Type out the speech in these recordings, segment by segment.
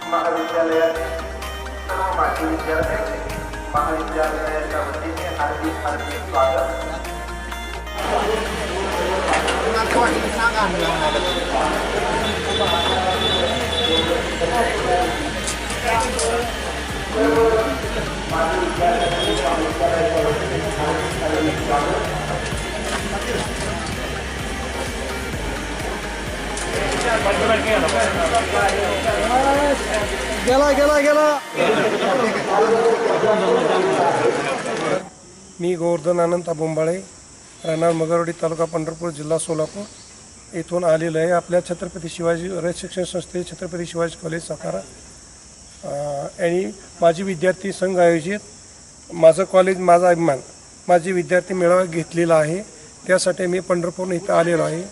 महाविद्यालयातील सर्व माजी विद्यार्थ्यांचे महाविद्यालयाच्या वतीने हार्दिक हार्दिक स्वागत। गेला मी गोवर्धन अनंत बोंबाळे, राहणार मगरवाडी, तालुका पंढरपूर, जिल्हा सोलापूर येथून आलेलो आहे। आपल्या छत्रपती शिवाजी रयत शिक्षण संस्थे छत्रपती शिवाजी कॉलेज सातारा आणि माजी विद्यार्थी संघ आयोजित माझं कॉलेज माझा अभिमान माजी विद्यार्थी मेळावा घेतलेला आहे। त्यासाठी मी पंढरपूर इथं आलेलो आहे।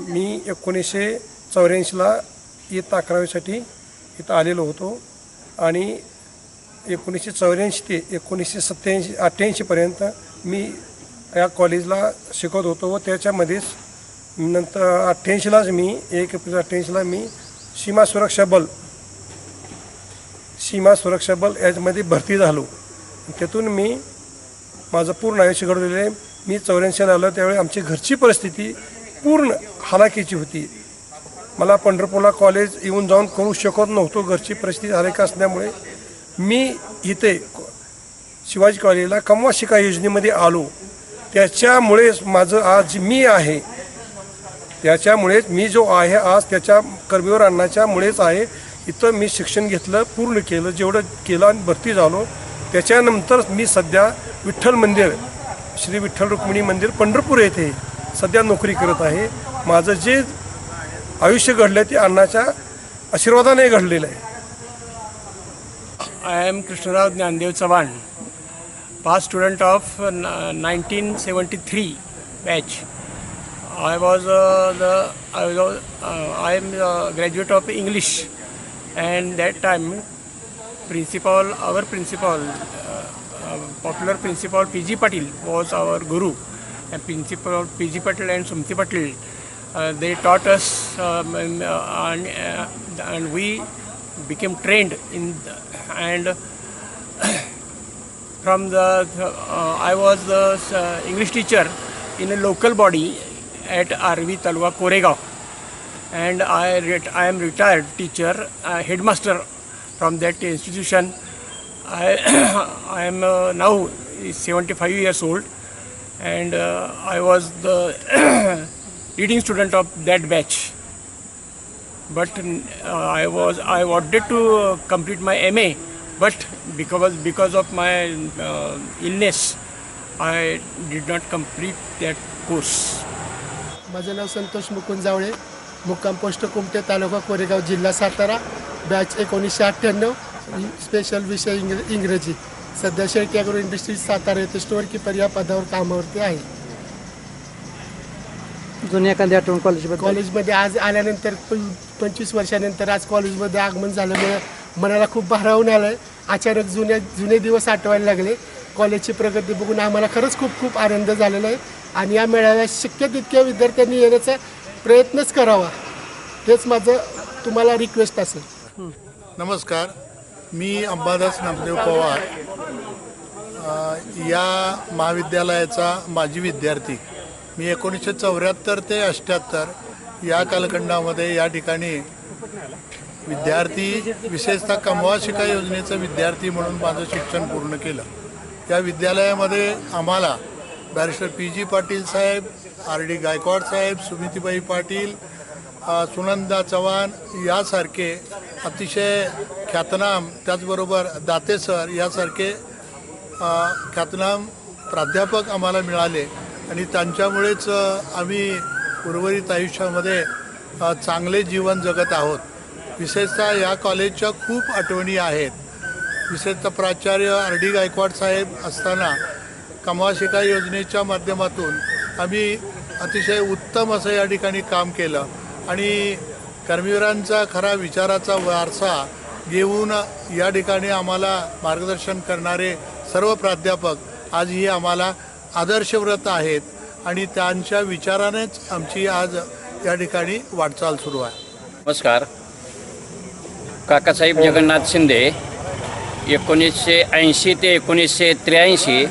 मी 1984ला इयत्ता 11वीसाठी इथं आलेलो होतो आणि 1984 ते 1987-88 पर्यंत मी या कॉलेजला शिकवत होतो व त्याच्यामध्येच नंतर 88लाच मी 1 एप्रिल 88ला मी सीमा सुरक्षा बल याच्यामध्ये भरती झालो। त्यातून मी माझं पूर्ण आयुष्य घडवलेलं आहे। मी 84ला आलो त्यावेळी आमची घरची परिस्थिती पूर्ण हालाकीची होती। मला पंढरपूरला कॉलेज येऊन जाऊन करू शकत नव्हतो, घरची परिस्थिती हालाकी असल्यामुळे मी इथे शिवाजी कॉलेजला कमवा शिका योजनेमध्ये आलो। त्याच्यामुळेच माझं आज मी आहे, त्याच्यामुळेच मी जो आहे आज त्याच्या कर्मवीर अण्णाच्यामुळेच आहे। इथं मी शिक्षण घेतलं, पूर्ण केलं, जेवढं केलं आणि भरती झालो। त्याच्यानंतर मी सध्या विठ्ठल मंदिर, श्री विठ्ठल रुक्मिणी मंदिर पंढरपूर येथे सध्या नोकरी करत आहे। माझं जे आयुष्य घडलं ते अण्णाच्या आशीर्वादाने घडलेलं आहे। I am Krishnarao Jnandev Chavan, past student of 1973 batch. I am a graduate of English, and that time our principal, popular principal P.G. Patil was our guru, and principal P.G. Patil and Sumti Patil, they taught us, and we became trained in and from the I was the English teacher in a local body at RV Talwa Koregaon, and I am retired teacher, headmaster from that institution. I am now 75 years old, and I was the leading student of that batch. But I wanted to complete my MA, but because of my illness, I did not complete that course. माझं नाव संतोष मुकुंद जावळे, मुक्काम post Kumte, तालुका कोरेगाव, जिल्हा Satara, batch 1998, special विषय इंग्रजी। सध्या Shetty agro industries Satara येथे store keeper या पदावर कामावरती आहे। जुन्या एखाद्या आठवण कॉलेजमध्ये आज आल्यानंतर 25 वर्षानंतर आज कॉलेजमध्ये आगमन झाल्यामुळे मनाला खूप भारावून आलं आहे। अचानक जुने दिवस आठवायला लागले। कॉलेजची प्रगती बघून आम्हाला खरंच खूप खूप आनंद झालेला आहे आणि या मेळाव्यात शक्य तितक्या विद्यार्थ्यांनी येण्याचा प्रयत्नच करावा, हेच माझं तुम्हाला रिक्वेस्ट असेल। नमस्कार, मी अंबादास नामदेव पवार, या महाविद्यालयाचा माजी विद्यार्थी। मी 1974 ते 78 या कालखंडामध्ये या ठिकाणी विद्यार्थी, विशेषतः कमवा शिका योजनेचं विद्यार्थी म्हणून माझं शिक्षण पूर्ण केलं। या विद्यालयामध्ये आम्हाला बॅरिस्टर P.G. पाटील साहेब, R.D. गायकवाड साहेब, सुमितीबाई पाटील, सुनंदा चव्हाण यासारखे अतिशय ख्यातनाम, त्याचबरोबर दाते सर यासारखे ख्यातनाम प्राध्यापक आम्हाला मिळाले आणि त्यांच्यामुळेच आम्ही उर्वरित आयुष्यामध्ये चांगले जीवन जगत आहोत। विशेषतः या कॉलेजच्या खूप आठवणी आहेत। विशेषतः प्राचार्य R.D. गायकवाड साहेब असताना कमवा शिका योजनेच्या माध्यमातून आम्ही अतिशय उत्तम असं या ठिकाणी काम केलं आणि कर्मवीरांचा खरा विचाराचा वारसा घेऊन या ठिकाणी आम्हाला मार्गदर्शन करणारे सर्व प्राध्यापक आजही आम्हाला आदर्शव्रत आहेत आणि त्यांच्या विचारानेच आमची आज या ठिकाणी वाटचाल सुरू आहे. नमस्कार. काकासाहेब जगन्नाथ शिंदे 1980 ते 1983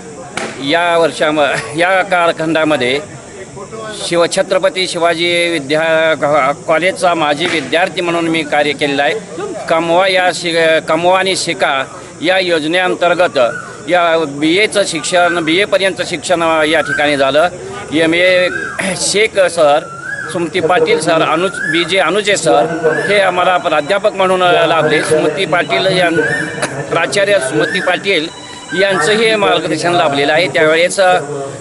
या कालखंडामध्ये छत्रपती शिवाजी कॉलेजचा माजी विद्यार्थी म्हणून मी कार्य केलेलं आहे. कमवा आणि शिका या योजनेअंतर्गत या बी एपर्यंत शिक्षण या ठिकाणी झालं. MA Shaikh sir, Sumati Patil sir, Anuje sir हे आम्हाला प्राध्यापक म्हणून लाभले. प्राचार्य सुमती पाटील यांचंही मार्गदर्शन लाभलेलं आहे. त्यावेळेस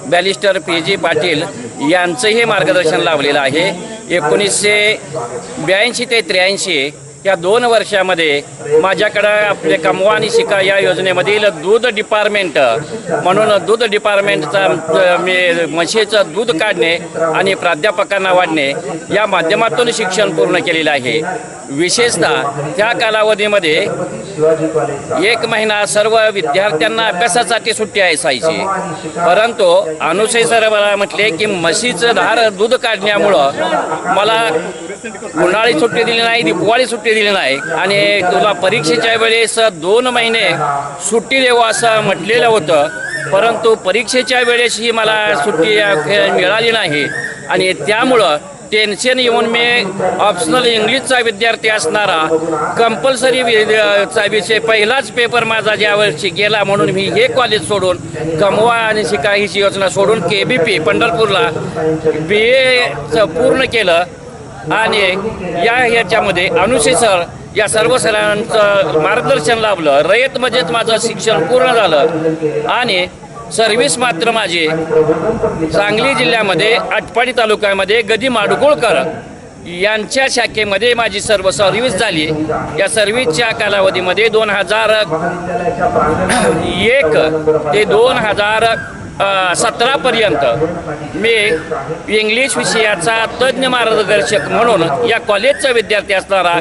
बॅरिस्टर PG पाटील यांचंही मार्गदर्शन लाभलेलं आहे. 1982 ते 83 या 2 वर्षामध्ये माझ्याकडं आपले कमवा आणि शिका या योजनेमधील दूध डिपार्टमेंट म्हणून दूध डिपार्टमेंटचा मी म्हशीचं दूध काढणे आणि प्राध्यापकांना वाढणे या माध्यमातून शिक्षण पूर्ण केलेलं आहे. विशेषतः त्या कालावधीमध्ये 1 महिना सर्व विद्यार्थ्यांना अभ्यासासाठी सुट्टी असायची. परंतु अनुसय सर मला म्हटले की म्हशीचं धार दूध काढण्यामुळं मला उन्हाळी सुट्टी दिली नाही, दिवाळी सुट्टी दिली नाही आणि तुला परीक्षेच्या वेळेस 2 महिने सुट्टी देऊ असं म्हटलेलं होतं. परंतु परीक्षेच्या वेळेस ही मला सुट्टी मिळाली नाही आणि त्यामुळं टेन्शन येऊन मी ऑप्शनल इंग्लिशचा विद्यार्थी असणारा कंपल्सरी चा विषय पहिलाच पेपर माझा ज्यावर्षी गेला म्हणून मी हे कॉलेज सोडून कमवा आणि शिका ही योजना सोडून KBP पंढरपूरला BA पूर्ण केलं. आणि याच्यामध्ये अनुशे सर या सर्व सरांचं मार्गदर्शन लाभलं. रयतमध्येच माझं शिक्षण पूर्ण झालं आणि सर्व्हिस मात्र माझी सांगली जिल्ह्यामध्ये आटपाडी तालुक्यामध्ये गदी माडगुळकर यांच्या शाखेमध्ये माझी सर्व सर्व्हिस झाली. या सर्व्हिसच्या कालावधीमध्ये 2001 ते 2017 पर्यंत मी इंग्लिश विषयाचा तज्ज्ञ मार्गदर्शक म्हणून या कॉलेजचा विद्यार्थी असणारा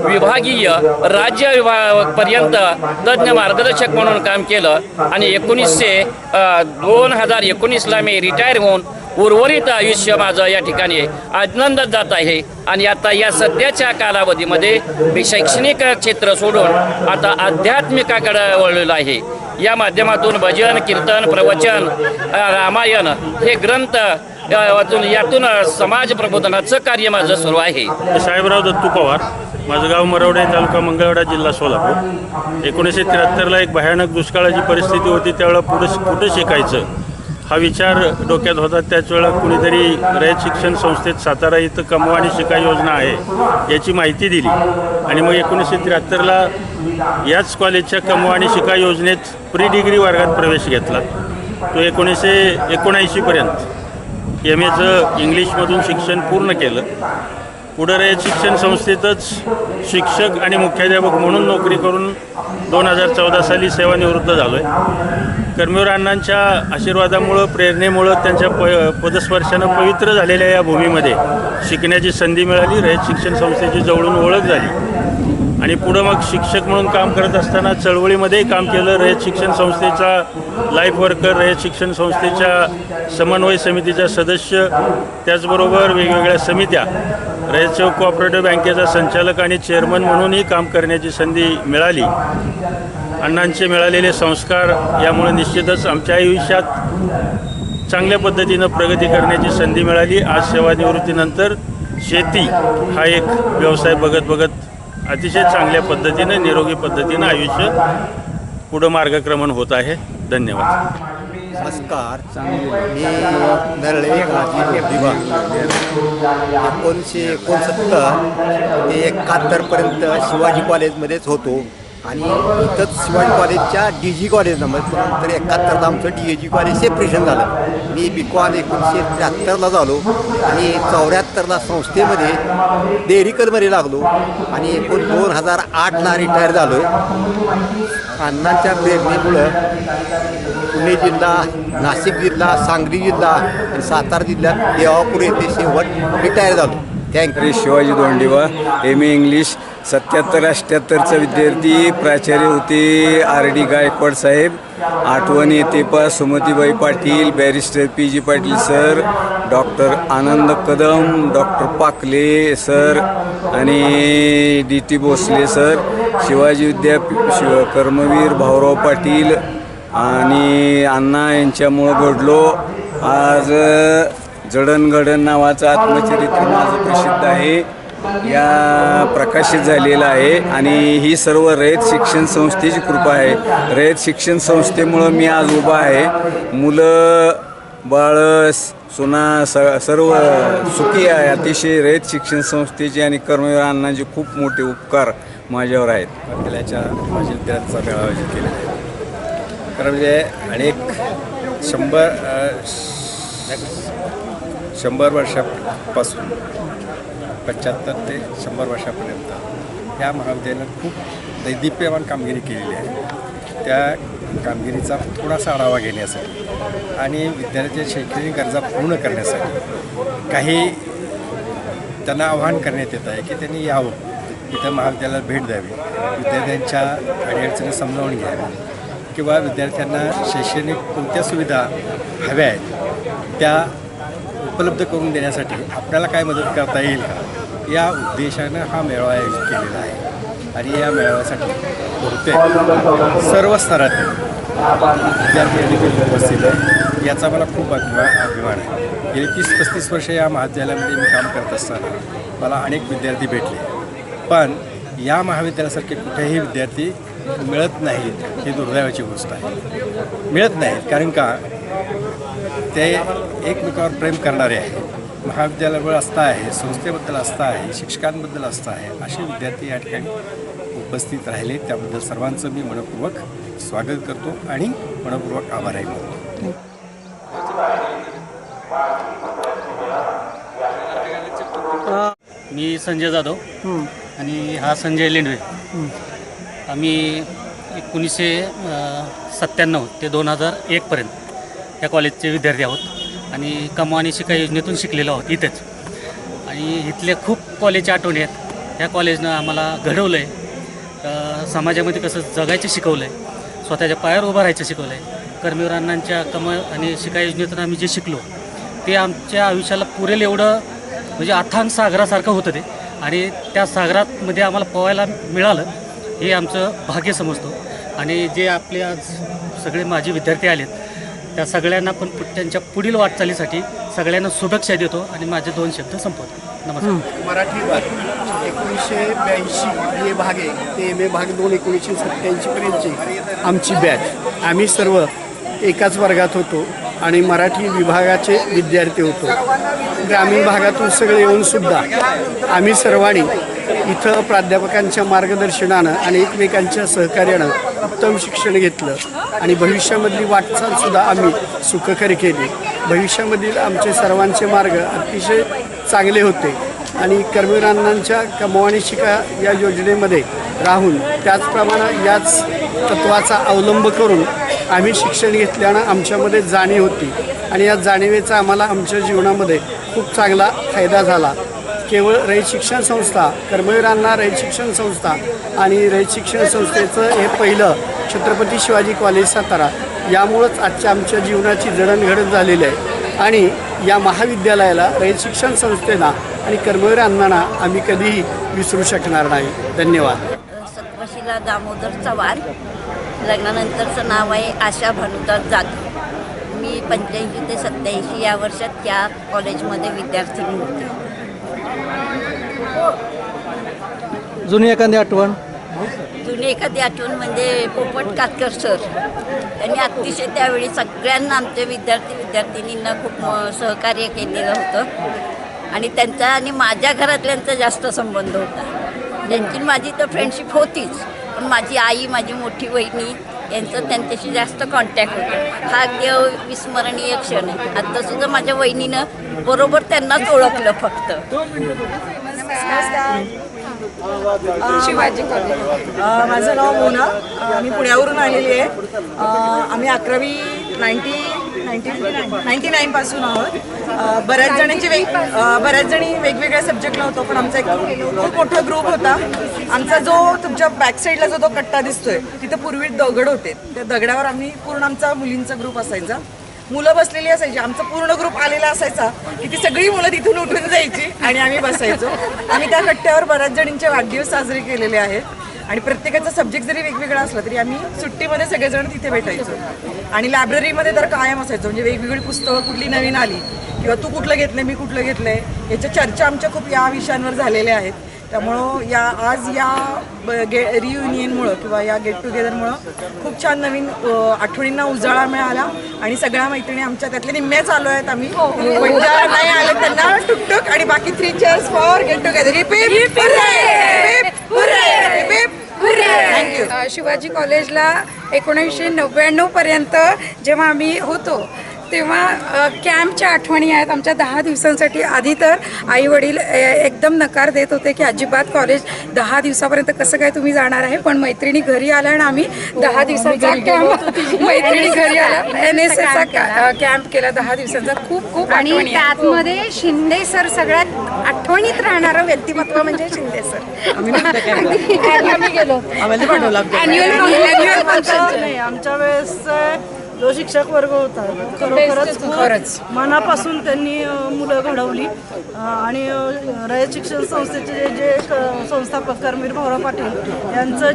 विभागीय राज्य विभागापर्यंत तज्ज्ञ मार्गदर्शक म्हणून काम केलं आणि 2019ला मी रिटायर होऊन उर्वरित आयुष्य माझं या ठिकाणी आनंदात जात आहे. आणि आता या सध्याच्या कालावधीमध्ये मी शैक्षणिक क्षेत्र सोडून आता आध्यात्मिकाकडे वळलेलो आहे. या माध्यमातून भजन, कीर्तन, प्रवचन, रामायण हे ग्रंथ यातून समाज प्रबोधनाचं कार्य माझं सुरू आहे. साहेबराव दत्तू पवार, माझं गाव मरवडे, तालुका मंगळवेढा, जिल्हा सोलापूर. 1973ला एक भयानक दुष्काळाची परिस्थिती होती. त्यावेळेला कुठं शिकायचं हा विचार डोक्यात होता. त्याच वेळेला कुणीतरी रयत शिक्षण संस्थेत सातारा इथं कमवा आणि शिका योजना आहे याची माहिती दिली आणि मग 1973ला याच कॉलेजच्या कमवा आणि शिका योजनेत प्री डिग्री वर्गात प्रवेश घेतला. तो 1979पर्यंत MAचं इंग्लिशमधून शिक्षण पूर्ण केलं. पुढं रयत शिक्षण संस्थेतच शिक्षक आणि मुख्याध्यापक म्हणून नोकरी करून 2014 साली सेवानिवृत्त झालो आहे. कर्मवीर अण्णांच्या आशीर्वादामुळं, प्रेरणेमुळं, त्यांच्या पदस्पर्शानं पवित्र झालेल्या या भूमीमध्ये शिकण्याची संधी मिळाली. रयत शिक्षण संस्थेची जवळून ओळख झाली आणि पुढं मग शिक्षक म्हणून काम करत असताना चळवळीमध्येही काम केलं. रयत शिक्षण संस्थेचा लाईफ वर्कर, रयत शिक्षण संस्थेच्या समन्वय समितीचा सदस्य, त्याचबरोबर वेगवेगळ्या समित्या, रयत सेवक कोऑपरेटिव्ह बँकेचा संचालक आणि चेअरमन म्हणूनही काम करण्याची संधी मिळाली. अण्णांचे मिळालेले संस्कार यामुळे निश्चितच आमच्या आयुष्यात चांगल्या पद्धतीनं प्रगती करण्याची संधी मिळाली. आज सेवानिवृत्तीनंतर शेती हा एक व्यवसाय बघत अतिशय चांगल्या पद्धतीनं, निरोगी पद्धतीनं आयुष्य पुढं मार्गक्रमण होत आहे. धन्यवाद. नमस्कार. मी नरळे राजी दिवा. 1969 ते 71पर्यंत शिवाजी कॉलेजमध्येच होतो आणि इथंच शिवाजी कॉलेजच्या DG कॉलेजमध्ये नंतर 71ला आमचं DAG कॉलेज सेपरेशन झालं. मी BCom 1973ला झालो आणि 74ला संस्थेमध्ये डेरिकलमध्ये लागलो आणि 2008ला रिटायर झालो. अण्णांच्या प्रेरणेमुळं पुणे जिल्हा, नाशिक जिल्हा, सांगली जिल्हा आणि सातारा जिल्ह्यात देवापूर येथे शेवट रिटायर झालो. Thank you. Shivaji Dondeva, MA English, 77-78चा विद्यार्थी, प्राचार्य होते RD गायकवाड साहेब. आठवण येते पा Sumatibai Patil, barrister P G Patil sir, doctor Anand Kadam, doctor Pakle sir आणि D T Bhosale sir, Shivaji Karmaveer Bhaurao Patil आणि अण्णा यांच्यामुळं घडलो. आज जडणघडण नावाचं आत्मचरित्र माझं प्रसिद्ध आहे, या प्रकाशित झालेलं आहे आणि ही सर्व रयत शिक्षण संस्थेची कृपा आहे. रयत शिक्षण संस्थेमुळं मी आज उभा आहे. मुलं बाळ सुना सर्व सुखी आहे. अतिशय रयत शिक्षण संस्थेचे आणि कर्मवीर अण्णांचे खूप मोठे उपकार माझ्यावर आहेत. त्याच्या माझ्या विद्यार्थ्यांचा मेळावा आयोजित केलेला आहे. कारण म्हणजे अनेक 100 वर्षापासून 75 ते 100 वर्षापर्यंत या महाविद्यालयानं खूप दैदिप्यमान कामगिरी केलेली आहे. त्या कामगिरीचा थोडासा आढावा घेण्यासाठी आणि विद्यार्थ्यांच्या शैक्षणिक गरजा पूर्ण करण्यासाठी काही त्यांना आवाहन करण्यात येत आहे की त्यांनी यावं, इथं महाविद्यालयाला भेट द्यावी, विद्यार्थ्यांच्या अडीअडचणी समजावून घ्याव्या किंवा विद्यार्थ्यांना शैक्षणिक कोणत्या सुविधा हव्या आहेत त्या उपलब्ध करून देण्यासाठी आपल्याला काय मदत करता येईल का, या उद्देशानं हा मेळावा आयोजित केलेला आहे. आणि या मेळाव्यासाठी बहुतेक सर्व स्तरातील विद्यार्थी उपस्थित आहे, याचा मला खूप अभिमान आहे. गेली 30-35 वर्ष या महाविद्यालयामध्ये मी काम करत असताना मला अनेक विद्यार्थी भेटले, पण या महाविद्यालयासारखे कुठेही विद्यार्थी मिळत नाहीत. ही दुर्दैवाची गोष्ट आहे. मिळत नाहीत कारण का ते एकमेकावर प्रेम करणारे आहे. महाविद्यालयावर आस्था आहे, संस्थेबद्दल आस्था आहे, शिक्षकांबद्दल आस्था आहे. असे विद्यार्थी या ठिकाणी उपस्थित राहिले, त्याबद्दल सर्वांचं मी मनपूर्वक स्वागत करतो आणि मनपूर्वक आभारही मानतो. मी संजय जाधव आणि हा संजय लेंडवे. आम्ही 1997 ते 2001पर्यंत या कॉलेजचे विद्यार्थी आहोत आणि कमवा आणि शिका योजनेतून शिकलेलो आहोत इथेच. आणि इथले खूप कॉलेजच्या आठवणी आहेत. या कॉलेजनं आम्हाला घडवलं आहे, समाजामध्ये कसं जगायचं शिकवलं आहे, स्वतःच्या पायावर उभं राहायचं शिकवलं आहे. कर्मवीर अण्णांच्या कमवा आणि शिका योजनेतून आम्ही जे शिकलो ते आमच्या आयुष्याला पुरेल एवढं म्हणजे अथांग सागरासारखं होतं ते. आणि त्या सागरामध्ये आम्हाला पोहायला मिळालं हे आमचं भाग्य समजतो. आणि जे आपले आज सगळे माझे विद्यार्थी आलेत त्या सगळ्यांना पण त्यांच्या पुढील वाटचालीसाठी सगळ्यांना शुभेच्छा देतो आणि माझे 2 शब्द संपवतो. नमस्कार. मराठी विभाग 1982 BA भाग 1 ते MA भाग 2 1987पर्यंतची आमची बॅच. आम्ही सर्व एकाच वर्गात होतो आणि मराठी विभागाचे विद्यार्थी होतो. ग्रामीण भागातून सगळे येऊनसुद्धा आम्ही सर्वांनी इथं प्राध्यापकांच्या मार्गदर्शनानं आणि एकमेकांच्या सहकार्यानं उत्तम शिक्षण घेतलं आणि भविष्यामधली वाटचालसुद्धा आम्ही सुखकर केली. भविष्यामधील आमचे सर्वांचे मार्ग अतिशय चांगले होते आणि कर्मवीर अण्णांच्या कमवा आणि शिका या योजनेमध्ये राहून त्याचप्रमाणे याच तत्त्वाचा अवलंब करून आम्ही शिक्षण घेतल्यानं आमच्यामध्ये जाणीव होती आणि या जाणीवेचा आम्हाला आमच्या जीवनामध्ये खूप चांगला फायदा झाला. केवळ रयत शिक्षण संस्था, कर्मवीर अण्णा रयत शिक्षण संस्था आणि रयत शिक्षण संस्थेचं हे पहिलं छत्रपती शिवाजी कॉलेज सातारा यामुळंच आजच्या आमच्या जीवनाची जडणघडण झालेली आहे. आणि या महाविद्यालयाला रयत शिक्षण संस्थेला आणि कर्मवीर अण्णांना आम्ही कधीही विसरू शकणार नाही. धन्यवाद. सत्वशीला दामोदर चव्हाण, लग्नानंतरचं नाव आहे आशा भानुदास जाधव. मी 85 ते 87 या वर्षात या कॉलेजमध्ये विद्यार्थिनी होते. जुनी एखादी आठवण म्हणजे पोपट कातकर सर. त्यांनी अतिशय त्यावेळी सगळ्यांना आमच्या विद्यार्थिनींना खूप सहकार्य केलेलं होतं आणि त्यांचा आणि माझ्या घरातल्यांचा जास्त संबंध होता. त्यांची माझी तर फ्रेंडशिप होतीच, पण माझी आई, माझी मोठी बहिणी यांचं त्यांच्याशी जास्त कॉन्टॅक्ट होतं. हा अगदी विस्मरणीय क्षण आहे. आत्तासुद्धा माझ्या बहिणीनं बरोबर त्यांनाच ओळखलं फक्त. शिवाजी कॉलेज. माझं नाव मोना. मी पुण्यावरून आलेली आहे. आम्ही 11वी 90 99 पासून आहोत. बऱ्याच जणी वेगवेगळ्या सब्जेक्टला होतो, पण आमचा एक खूप मोठा ग्रुप होता. आमचा जो तुमच्या बॅक साईडला जो कट्टा दिसतोय तिथे पूर्वी दगड होते. त्या दगडावर आम्ही पूर्ण आमचा मुलींचा ग्रुप असायचा. मुलं बसलेली असायची. आमचा पूर्ण ग्रुप आलेला असायचा की ती सगळी मुलं तिथून उठून जायची आणि आम्ही बसायचो. आम्ही त्या कट्ट्यावर बऱ्याच जणींचे वाढदिवस साजरे केलेले आहेत. आणि प्रत्येकाचा सब्जेक्ट जरी वेगवेगळा असला तरी आम्ही सुट्टीमध्ये सगळेजण तिथे भेटायचो. आणि लायब्ररीमध्ये तर कायम असायचो. म्हणजे वेगवेगळी पुस्तकं कुठली नवीन आली किंवा तू कुठलं घेतलंय, मी कुठलं घेतलंय, याच्या चर्चा आमच्या खूप या विषयांवर झालेल्या आहेत. त्यामुळं आज या रियुनियनमुळं किंवा या गेट टुगेदरमुळं खूप छान नवीन आठवणींना उजाळा मिळाला. आणि सगळ्या मैत्रिणी आमच्या त्यातले निम्म्याच आलो आहेत आम्ही. पण ज्या नाही आले त्यांना टुकटुक आणि बाकी 3 cheers for get together. Thank you. Shivaji कॉलेजला 1999 पर्यंत जेव्हा आम्ही होतो तेव्हा कॅम्पच्या आठवणी आहेत आमच्या. 10 दिवसांसाठी आधी तर आई वडील एकदम नकार देत होते की अजिबात कॉलेज 10 दिवसापर्यंत कसं काय तुम्ही जाणार आहे. पण मैत्रिणी घरी आल्या आणि आम्ही 10 दिवसाचा कॅम्प मैत्रिणी घरी आल्या NSSचा कॅम्प केला 10 दिवसांचा. खूप खूप आणि त्यातमध्ये शिंदे सर सगळ्यात आठवणीत राहणारं व्यक्तिमत्व म्हणजे शिंदे सर. आम्ही गेलो आमच्या वेळेस जो शिक्षक वर्ग होता खरोखरच मनापासून त्यांनी मुलं घडवली. आणि रयत शिक्षण संस्थेचे जे संस्थापक कर्मवीर भाऊराव पाटील यांचं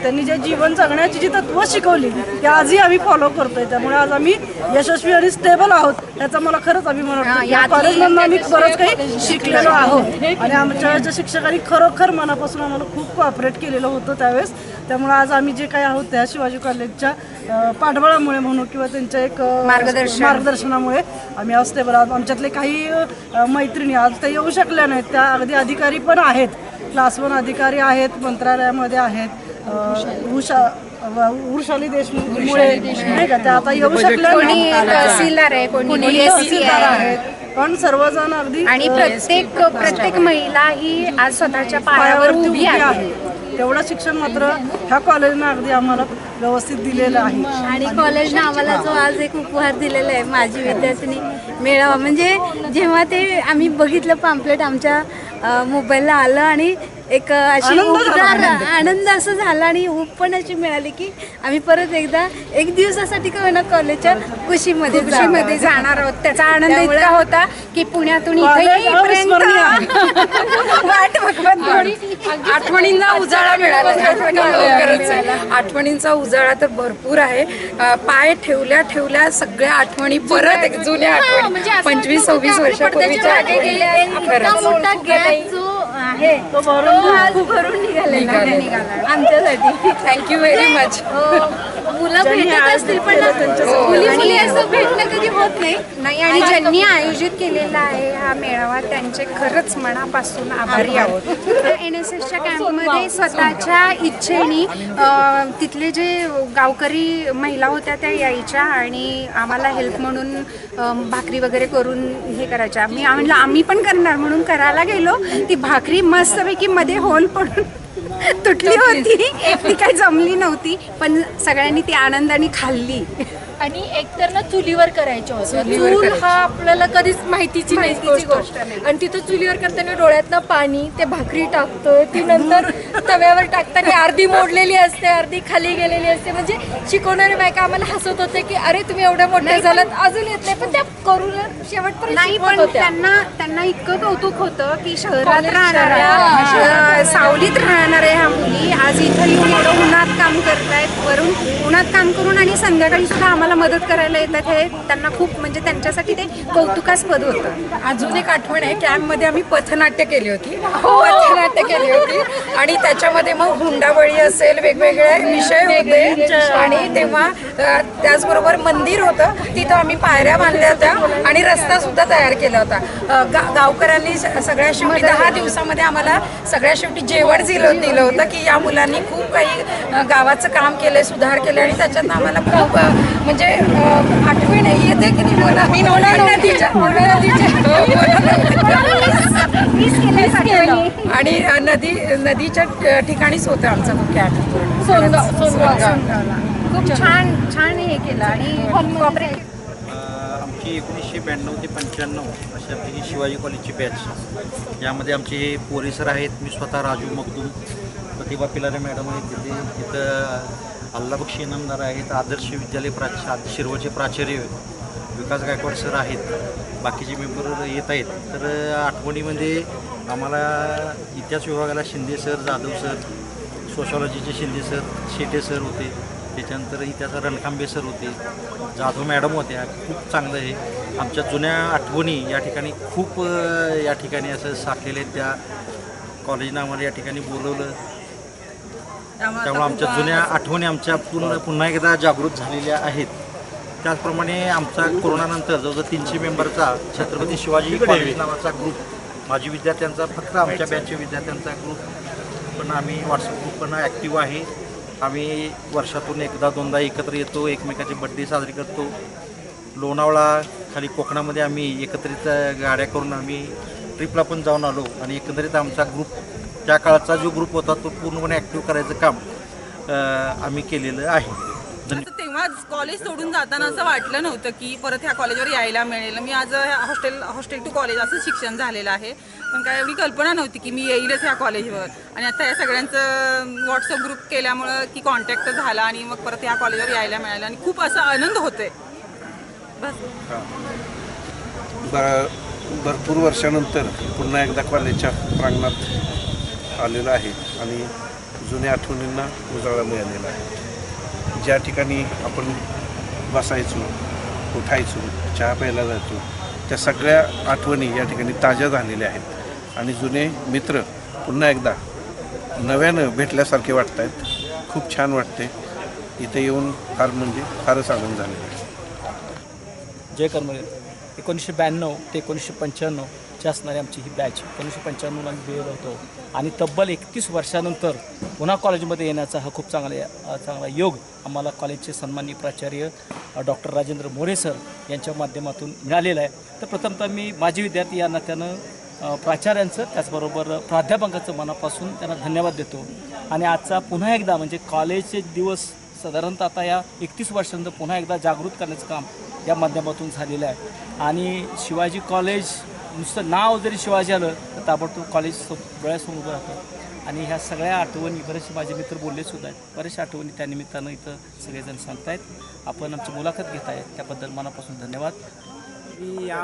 त्यांनी जे जीवन जगण्याची जी तत्त्व शिकवली ती आजही आम्ही फॉलो करतोय. त्यामुळे आज आम्ही यशस्वी आणि स्टेबल आहोत याचा मला खरंच अभिमान वाटतो. या कॉलेजमधून आम्ही बरंच काही शिकलेलो आहोत. आणि आमच्या ज्या शिक्षकांनी खरोखर मनापासून आम्हाला खूप कोऑपरेट केलेलं होतं त्यावेळेस. त्यामुळे आज आम्ही जे काही आहोत त्या शिवाजी कॉलेजच्या पाठबळामुळे म्हणू किंवा त्यांच्या एक मार्गदर्शनामुळे आम्ही आज स्टेबल आहोत. आमच्यातले काही मैत्रिणी आज त्या येऊ शकल्या नाहीत. त्या अगदी अधिकारी पण आहेत, क्लास 1 अधिकारी आहेत, मंत्रालयामध्ये आहेत. वृषाली देशमुळे नाही का त्या आता येऊ शकल्या आहेत. पण सर्वजण अगदी आणि प्रत्येक महिला ही आज स्वतःच्या पायावर उभी आहे. तेवढं शिक्षण मात्र ह्या कॉलेजनं अगदी आम्हाला व्यवस्थित दिलेलं आहे. आणि कॉलेजनं आम्हाला जो आज एक उपहार दिलेला आहे माझी विद्यार्थिनी मेळावा, म्हणजे जेव्हा ते आम्ही बघितलं पॅम्पलेट आमच्या मोबाईलला आलं आणि एक अशी आनंद असं झाला आणि ऊब पण अशी मिळाली की आम्ही परत एकदा एक दिवसासाठी का होईना कॉलेजच्या कुशीमध्ये जाणार आहोत. त्याचा आनंद इतका होता की पुण्यातून वाट बघत आठवणींना उजाळा मिळाला. आठवणींचा उजाळा तर भरपूर आहे. पाय ठेवल्या सगळ्या आठवणी परत एक जुन्या आठवणी 25-26 वर्षापूर्वीच्या आहे तो भरून निघालेला आमच्यासाठी. Thank you very much. मुलं भेटत असतील पण मुली असं भेटणं कधी होत नाही. आणि ज्यांनी आयोजित केलेला आहे हा मेळावा त्यांचे खरंच मनापासून आभारी आहोत. NSSच्या कॅम्पमध्ये स्वतःच्या इच्छेने तिथले जे गावकरी महिला होत्या त्या यायच्या आणि आम्हाला हेल्प म्हणून भाकरी वगैरे करून हे करायच्या. मी म्हणलं आम्ही पण करणार म्हणून करायला गेलो. ती भाकरी मस्तपैकी मध्ये होल पडून तुटली होती. ती काही जमली नव्हती पण सगळ्यांनी ती आनंदाने खाल्ली. आणि एकतर ना चुलीवर करायचं होतं. चूल हा आपल्याला कधीच माहितीची गोष्ट नाही. आणि तिथं चुलीवर करताना डोळ्यातनं पाणी, ते भाकरी टाकतोय ती नंतर तव्यावर टाकताना अर्धी मोडलेली असते, अर्धी खाली गेलेली असते. म्हणजे शिकवणारे बायका आम्हाला हसत होते की अरे तुम्ही एवढ्या मोठ्या झालात अजून येत नाही, पण त्या करून शेवटपर्यंत नाही. पण त्यांना इतकं कौतुक होतं की शहरात राहणाऱ्या सावलीत राहणाऱ्या ह्या मुली आज इथं येऊन एवढं उन्हात काम करतायत. वरून उन्हात काम करून आणि संध्याकाळी सुद्धा आम्हाला मदत करायला येतात. हे त्यांना खूप म्हणजे त्यांच्यासाठी ते कौतुकास्पद होतं. अजून एक आठवण आहे, कॅम्पमध्ये आम्ही पथनाट्य केली होती. आणि त्याच्यामध्ये मग हुंडाबळी असेल, वेगवेगळे विषय होते. आणि तेव्हा त्याचबरोबर मंदिर होतं, तिथं आम्ही पायऱ्या बांधल्या होत्या आणि रस्ता सुद्धा तयार केला होता. गावकऱ्यांनी सगळ्या शेवटी 10 दिवसामध्ये आम्हाला सगळ्या शेवटी जेवण दिलं होतं की या मुलांनी खूप काही गावाचं काम केलंय, सुधार केले आणि त्याच्यात आम्हाला खूप म्हणजे आठवण येते की आणि नदीच्या ठिकाणीच होतं आमचा तो कॅम्प. खूप छान छान हे केलं आणि कॉपरेट. आमची 1992 ते 95 अशी आपली ही शिवाजी कॉलेजची बॅच. यामध्ये आमचे पोरे सर आहेत, मी स्वतः राजू मगदूम, प्रतिभा पिलारे मॅडम आहेत तिथे, इथं अल्लाबक्षी इनामदार आहेत, आदर्श विद्यालय शिरवळचे प्राचार्य विकास गायकवाड सर आहेत, बाकीचे मेंबर येत आहेत. तर आठवणीमध्ये आम्हाला इतिहास विभागाला शिंदे सर, जाधव सर, सोशॉलॉजीचे शिंदे सर, शेटे सर होते, त्याच्यानंतर इतिहास रणखांबे सर होते, जाधव मॅडम होत्या. खूप चांगलं आहे. आमच्या जुन्या आठवणी या ठिकाणी खूप या ठिकाणी असं साठलेले आहेत. त्या कॉलेजनं आम्हाला या ठिकाणी बोलवलं, त्यामुळे आमच्या जुन्या आठवणी आमच्या पुन्हा एकदा जागृत झालेल्या आहेत. त्याचप्रमाणे आमचा कोरोनानंतर जवळजवळ 300 मेंबरचा छत्रपती शिवाजी कॉलेज नावाचा ग्रुप, माजी विद्यार्थ्यांचा, फक्त आमच्या बॅचच्या विद्यार्थ्यांचा ग्रुप पण आम्ही व्हॉट्सअप ग्रुप पण ॲक्टिव्ह आहे. आम्ही वर्षातून एकदा दोनदा एकत्र येतो, एकमेकाचे बड्डे साजरे करतो. लोणावळा खाली कोकणामध्ये आम्ही एकत्रित गाड्या करून आम्ही ट्रिपला पण जाऊन आलो आणि एकंदरीत आमचा ग्रुप, त्या काळचा जो ग्रुप होता तो पूर्णपणे ॲक्टिव्ह करायचं काम आम्ही केलेलं आहे. तेव्हा कॉलेज सोडून जाताना असं वाटलं नव्हतं की परत ह्या कॉलेजवर यायला मिळेल. मी आज हॉस्टेल टू कॉलेज असं शिक्षण झालेलं आहे, पण काय एवढी कल्पना नव्हती की मी येईलच ह्या कॉलेजवर. आणि आता या सगळ्यांचं व्हॉट्सअप ग्रुप केल्यामुळं की कॉन्टॅक्ट झाला आणि मग परत ह्या कॉलेजवर यायला मिळालं आणि खूप असा आनंद होतोय. बस भरपूर वर्षानंतर पुन्हा एकदा कॉलेजच्या प्रांगणात आलेलं आहे आणि जुन्या आठवणींना उजाळा मिळालेला आहे. ज्या ठिकाणी आपण बसायचो, उठायचो, चहा प्यायला जायचो, त्या सगळ्या आठवणी या ठिकाणी ताज्या झालेल्या आहेत आणि जुने मित्र पुन्हा एकदा नव्यानं भेटल्यासारखे वाटत आहेत. खूप छान वाटते इथे येऊन, फारच आनंद झालेला आहे. जय कर्मवीर. 1992 ते 1995ची असणारी आमची ही बॅच 1995ला आम्ही गेलो होतो आणि तब्बल 31 वर्षानंतर पुन्हा कॉलेजमध्ये येण्याचा हा खूप चांगला योग आम्हाला कॉलेजचे सन्माननीय प्राचार्य डॉक्टर राजेंद्र मोरे सर यांच्या माध्यमातून मिळालेला आहे. तर प्रथमतः मी माजी विद्यार्थी या नात्यानं प्राचार्यांचं त्याचबरोबर प्राध्यापकांचं मनापासून त्यांना धन्यवाद देतो. आणि आजचा पुन्हा एकदा म्हणजे कॉलेजचे दिवस साधारणतः आता या 31 वर्षानंतर पुन्हा एकदा जागृत करण्याचं काम या माध्यमातून झालेलं आहे. आणि शिवाजी कॉलेज नुसतं नाव जरी शिवाजी आलं तर ताबडतोब कॉलेज डोळ्यासमोर उभं राहतं. आणि ह्या सगळ्या आठवणी बरेचसे माझे मित्र बोललेसुद्धा आहेत, बरेचशा आठवणी त्या निमित्तानं इथं सगळेजण सांगतायत. आपण आमची मुलाखत घेत आहे त्याबद्दल मनापासून धन्यवाद. मी या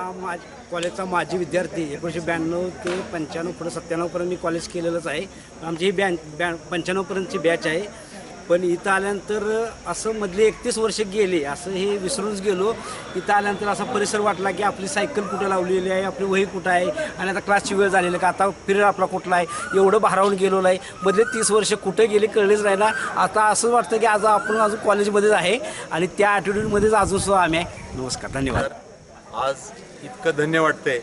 कॉलेजचा माजी विद्यार्थी 1992 ते 95 पुढे 97पर्यंत मी कॉलेज केलेलंच आहे. आमची ही 95पर्यंतची बॅच आहे. पण इथं आल्यानंतर असं मधले 31 वर्ष गेले असं हे विसरूनच गेलो. इथं आल्यानंतर असा परिसर वाटला की आपली सायकल कुठं लावलेली आहे, आपली वही कुठं आहे आणि आता क्लासची वेळ झालेली का, आता पिरियड आपला कुठला आहे, एवढं भारावून गेलेलं आहे. मधले 30 वर्ष कुठे गेले कळलेच नाही ना. आता असं वाटतं की आज आपण अजून कॉलेजमध्येच आहे आणि त्या ॲटिट्यूडमध्येच अजूनसुद्धा आम्ही आहे. नमस्कार, धन्यवाद. आज इतकं धन्य वाटतंय.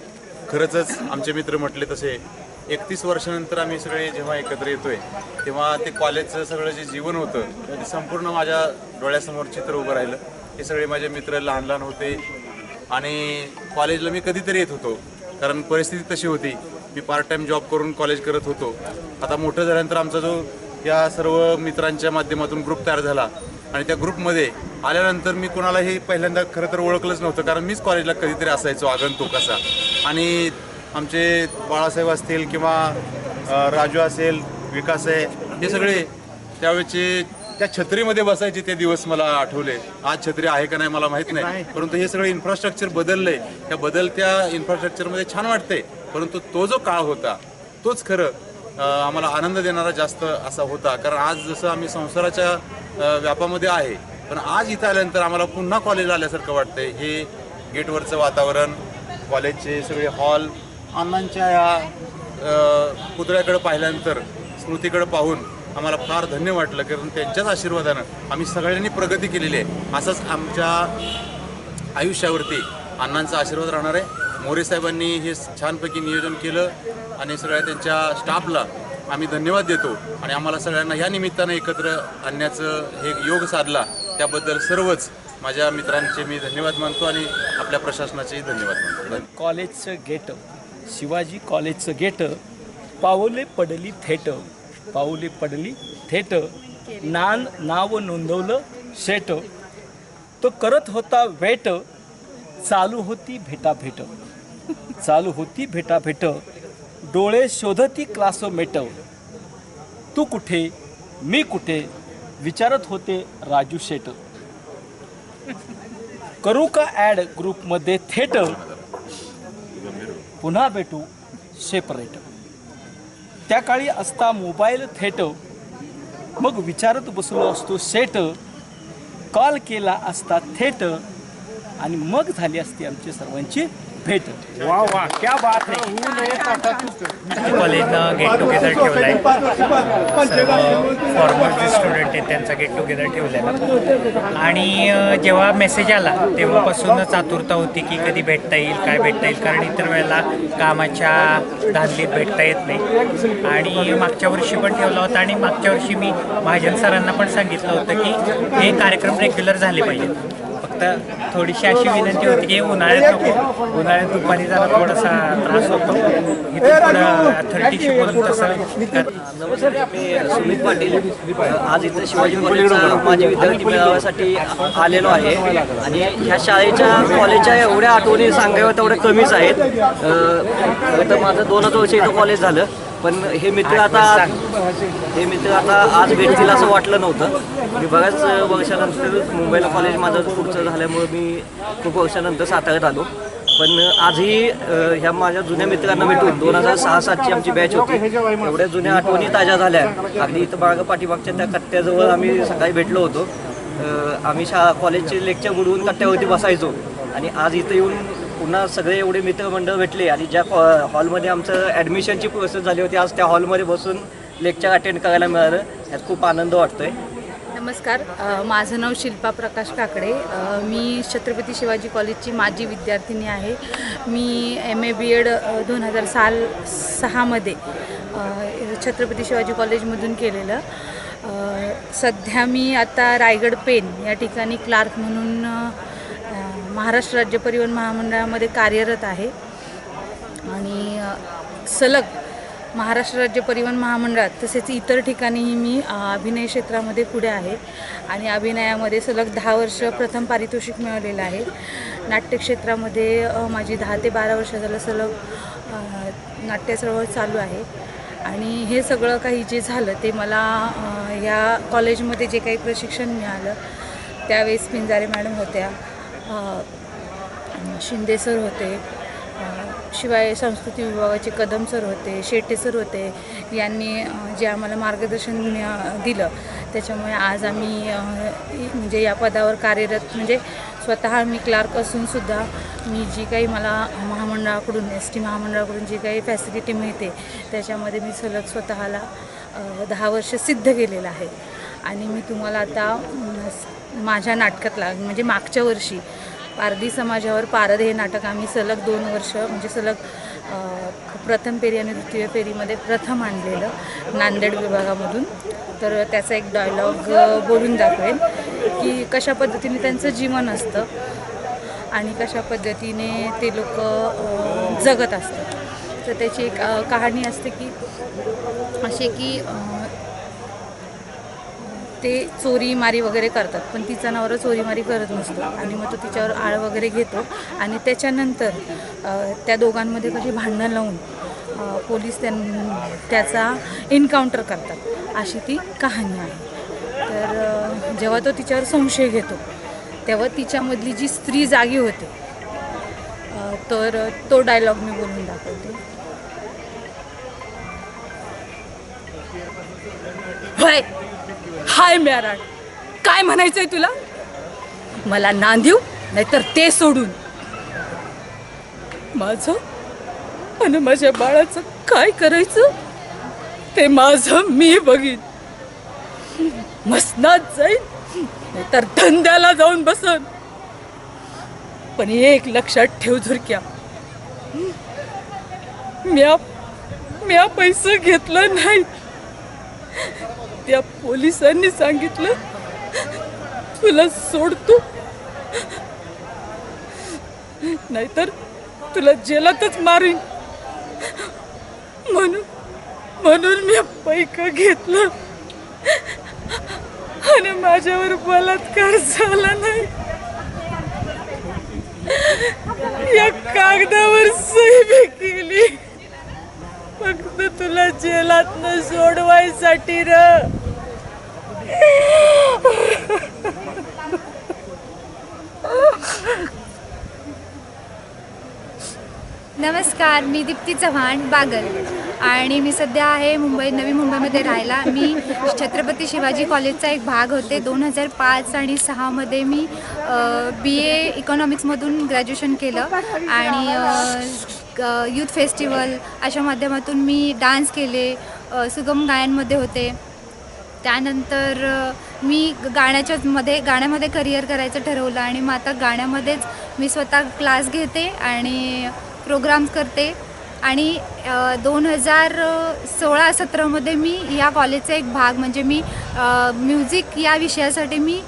खरंच आमचे मित्र म्हटले तसे 31 वर्षानंतर आम्ही सगळे जेव्हा एकत्र येतोय तेव्हा ते कॉलेजचं सगळं जे जीवन होतं ते संपूर्ण माझ्या डोळ्यासमोर चित्र उभं राहिलं. हे सगळे माझे मित्र लहान लहान होते आणि कॉलेजला मी कधीतरी येत होतो कारण परिस्थिती तशी होती. मी पार्ट टाईम जॉब करून कॉलेज करत होतो. आता मोठं झाल्यानंतर आमचा जो या सर्व मित्रांच्या माध्यमातून ग्रुप तयार झाला आणि त्या ग्रुपमध्ये आल्यानंतर मी कोणालाही पहिल्यांदा खरं तर ओळखलंच नव्हतं कारण मीच कॉलेजला कधीतरी असायचो आगंतुक असा. आणि आमचे बाळासाहेब असतील किंवा राजू असेल, विकास आहे, हे सगळे त्यावेळेचे त्या छत्रीमध्ये बसायचे ते दिवस मला आठवले. आज छत्री आहे का नाही मला माहीत नाही, परंतु हे सगळं इन्फ्रास्ट्रक्चर बदललंय. त्या बदलत्या इन्फ्रास्ट्रक्चरमध्ये छान वाटतंय, परंतु तो जो काळ होता तोच खरं आम्हाला आनंद देणारा जास्त असा होता. कारण आज जसं आम्ही संसाराच्या व्यापामध्ये आहे, पण आज इथं आल्यानंतर आम्हाला पुन्हा कॉलेजला आल्यासारखं वाटतंय. हे गेटवरचं वातावरण, कॉलेजचे सगळे हॉल, अण्णांच्या या पुतळ्याकडे पाहिल्यानंतर, स्मृतीकडे पाहून आम्हाला फार धन्य वाटलं. कारण त्यांच्याच आशीर्वादानं आम्ही सगळ्यांनी प्रगती केलेली आहे. असंच आमच्या आयुष्यावरती अण्णांचा आशीर्वाद राहणार आहे. मोरे साहेबांनी हे छानपैकी नियोजन केलं आणि सगळ्या त्यांच्या स्टाफला आम्ही धन्यवाद देतो. आणि आम्हाला सगळ्यांना या निमित्तानं एकत्र आणण्याचं हे योग साधला त्याबद्दल सर्वच माझ्या मित्रांचे मी धन्यवाद मानतो आणि आपल्या प्रशासनाचेही धन्यवाद मानतो. कॉलेजचं गेट, शिवाजी कॉलेजचं गेट, पाऊले पडली थेट, पाऊले पडली थेट, नाव नोंदवलं शेट, तो करत होता वेट, चालू होती भेटाभेट, चालू होती भेटाभेट, डोळे शोधती क्लासमेट, तू कुठे मी कुठे विचारत होते राजू शेट, करू का ॲड ग्रुपमध्ये थेट, पुन्हा भेटू सेपरेट, त्या काळी असता मोबाईल थेट, मग विचारत बसलो असतो सेट, कॉल केला असता थेट, आणि मग झाली असती आमची सर्वांची भेट. वा वा, क्या बात है. कॉलेजनं गेट टुगेदर ठेवलाय, फॉर्मर जे स्टुडंट आहेत त्यांचा गेट टुगेदर ठेवलेला, आणि जेव्हा मेसेज आला तेव्हापासूनच आतुरता होती की कधी भेटता येईल, काय भेटता येईल, कारण इतर वेळेला कामाच्या धांदलीत भेटता येत नाही. आणि मागच्या वर्षी पण ठेवला होता, आणि मागच्या वर्षी मी महाजन सरांना पण सांगितलं होतं की हे कार्यक्रम रेग्युलर झाले पाहिजेत. फक्त थोडीशी अशी विनंती होती की उन्हाळ्यात नको, उन्हाळ्यात दुपारी जरा थोडासा त्रास होतो, इथं थोडं अथॉरिटीशी बोलून तसं. नमस्कार, मी सुमित पाटील. आज इथं शिवाजी कॉलेजचा माझे विद्यार्थी मेळाव्यासाठी आलेलो आहे, आणि ह्या शाळेच्या कॉलेजच्या एवढ्या आठवणी सांगाव्या तेवढ्या कमीच आहेत. तर माझं 2च वर्ष इथं कॉलेज झालं, पण हे मित्र आता आज भेटतील असं वाटलं नव्हतं. मी बऱ्याच वर्षानंतर मुंबईला कॉलेज माझं पुढचं झाल्यामुळे मी खूप वर्षानंतर साताऱ्यात आलो. पण आजही ह्या माझ्या जुन्या मित्रांना भेटून 2006-07ची आमची बॅच होती, एवढ्या जुन्या आठवणी ताज्या झाल्या. अगदी इथं बागा पाठीमागच्या त्या कट्ट्याजवळ आम्ही सकाळी भेटलो होतो. आम्ही कॉलेजचे लेक्चर बुडवून कट्ट्यावरती बसायचो, आणि आज इथं येऊन पुन्हा सगळे एवढे मित्रमंडळ भेटले, आणि ज्या हॉलमध्ये आमचं ॲडमिशनची प्रोसेस झाली होती आज त्या हॉलमध्ये बसून लेक्चर अटेंड करायला मिळालं, यात खूप आनंद वाटतोय. नमस्कार, माझं नाव शिल्पा प्रकाश काकडे. मी छत्रपती शिवाजी कॉलेजची माजी विद्यार्थिनी आहे. मी MA BEd 2006मध्ये छत्रपती शिवाजी कॉलेजमधून केलेलं. सध्या मी आता रायगड पेन या ठिकाणी क्लार्क म्हणून महाराष्ट्र राज्य परिवहन महामंडळामध्ये कार्यरत आहे, आणि सलग महाराष्ट्र राज्य परिवहन महामंडळात तसेच इतर ठिकाणीही मी अभिनय क्षेत्रामध्ये पुढे आहे, आणि अभिनयामध्ये सलग 10 वर्ष प्रथम पारितोषिक मिळवलेलं आहे. नाट्यक्षेत्रामध्ये माझी 10 ते 12 वर्ष झालं सलग नाट्य चळवळ चालू आहे. आणि हे सगळं काही जे झालं ते मला ह्या कॉलेजमध्ये जे काही प्रशिक्षण मिळालं त्यावेळेस पिंजारे मॅडम होत्या, शिंदे सर होते, शिवाय संस्कृती विभागाचे कदम सर होते, शेटे सर होते. यांनी जे आम्हाला मार्गदर्शन दिलं त्याच्यामुळे आज आम्ही म्हणजे या पदावर कार्यरत, म्हणजे स्वतः मी क्लार्क असूनसुद्धा मी जी काही मला महामंडळाकडून ST महामंडळाकडून जी काही फॅसिलिटी मिळते त्याच्यामध्ये मी सलग स्वतःला 10 वर्ष सिद्ध केलेलं आहे. आणि मी तुम्हाला आता माझ्या नाटकातला म्हणजे मागच्या वर्षी पारधी समाजावर पारध हे नाटक आम्ही सलग 2 वर्ष म्हणजे सलग प्रथम फेरी आणि द्वितीय फेरीमध्ये प्रथम आणलेलं नांदेड विभागामधून. तर त्याचा एक डायलॉग बोलून दाखवेन की कशा पद्धतीने त्यांचं जीवन असतं आणि कशा पद्धतीने ते लोक जगत असतात. तर त्याची एक कहाणी असते की असे की ते चोरी मारी वगैरे करतात, पण तिचा नवरा चोरी मारी करत नसतो, आणि मग तो तिच्यावर आळ वगैरे घेतो, आणि त्याच्यानंतर त्या दोघांमध्ये कशी भांडणं लावून पोलीस त्याचा एन्काउंटर करतात, अशी ती कहाणी आहे. तर जेव्हा तो तिच्यावर संशय घेतो तेव्हा तिच्यामधली जी स्त्री जागी होते, तर तो डायलॉग मी बोलून दाखवते. होय, हाय म्याराड, काय म्हणायचंय तुला? मला नांदिव नाहीतर ते सोडून. माझं आणि माझ्या बाळाचं काय करायचं ते माझं मी बघीन. मसनात जाईन नाहीतर धंद्याला जाऊन बसन, पण एक लक्षात ठेव झुरक्या, म्या पैसे घेतलं नाही. त्या पोलिसांनी सांगितलं तुला सोडतो नाहीतर तुला जेलातच मारीन, म्हणून मी पैक घेतलं आणि माझ्यावर बलात्कार झाला नाही, या कागदावर सही बी केली फक्त तुला जेलातनं सोडवायसाठी र. नमस्कार, मी दीप्ती चव्हाण बागल आणि मी सध्या आहे नवी मुंबईमध्ये राहायला. मी छत्रपती शिवाजी कॉलेजचा एक भाग होते. 2005 आणि 2006मध्ये मी BA इकॉनॉमिक्समधून ग्रॅज्युएशन केलं आणि यूथ फेस्टिवल अशा माध्यमातून मी डान्स केले, सुगम गायनमध्ये होते. त्यानंतर मी गाण्यामध्ये करिअर करायचं ठरवलं आणि मग आता गाण्यामध्येच मी स्वतः क्लास घेते आणि प्रोग्राम्स करते. आणि 2016-17मध्ये मी या कॉलेजचा एक भाग म्हणजे मी म्युझिक या विषयासाठी मी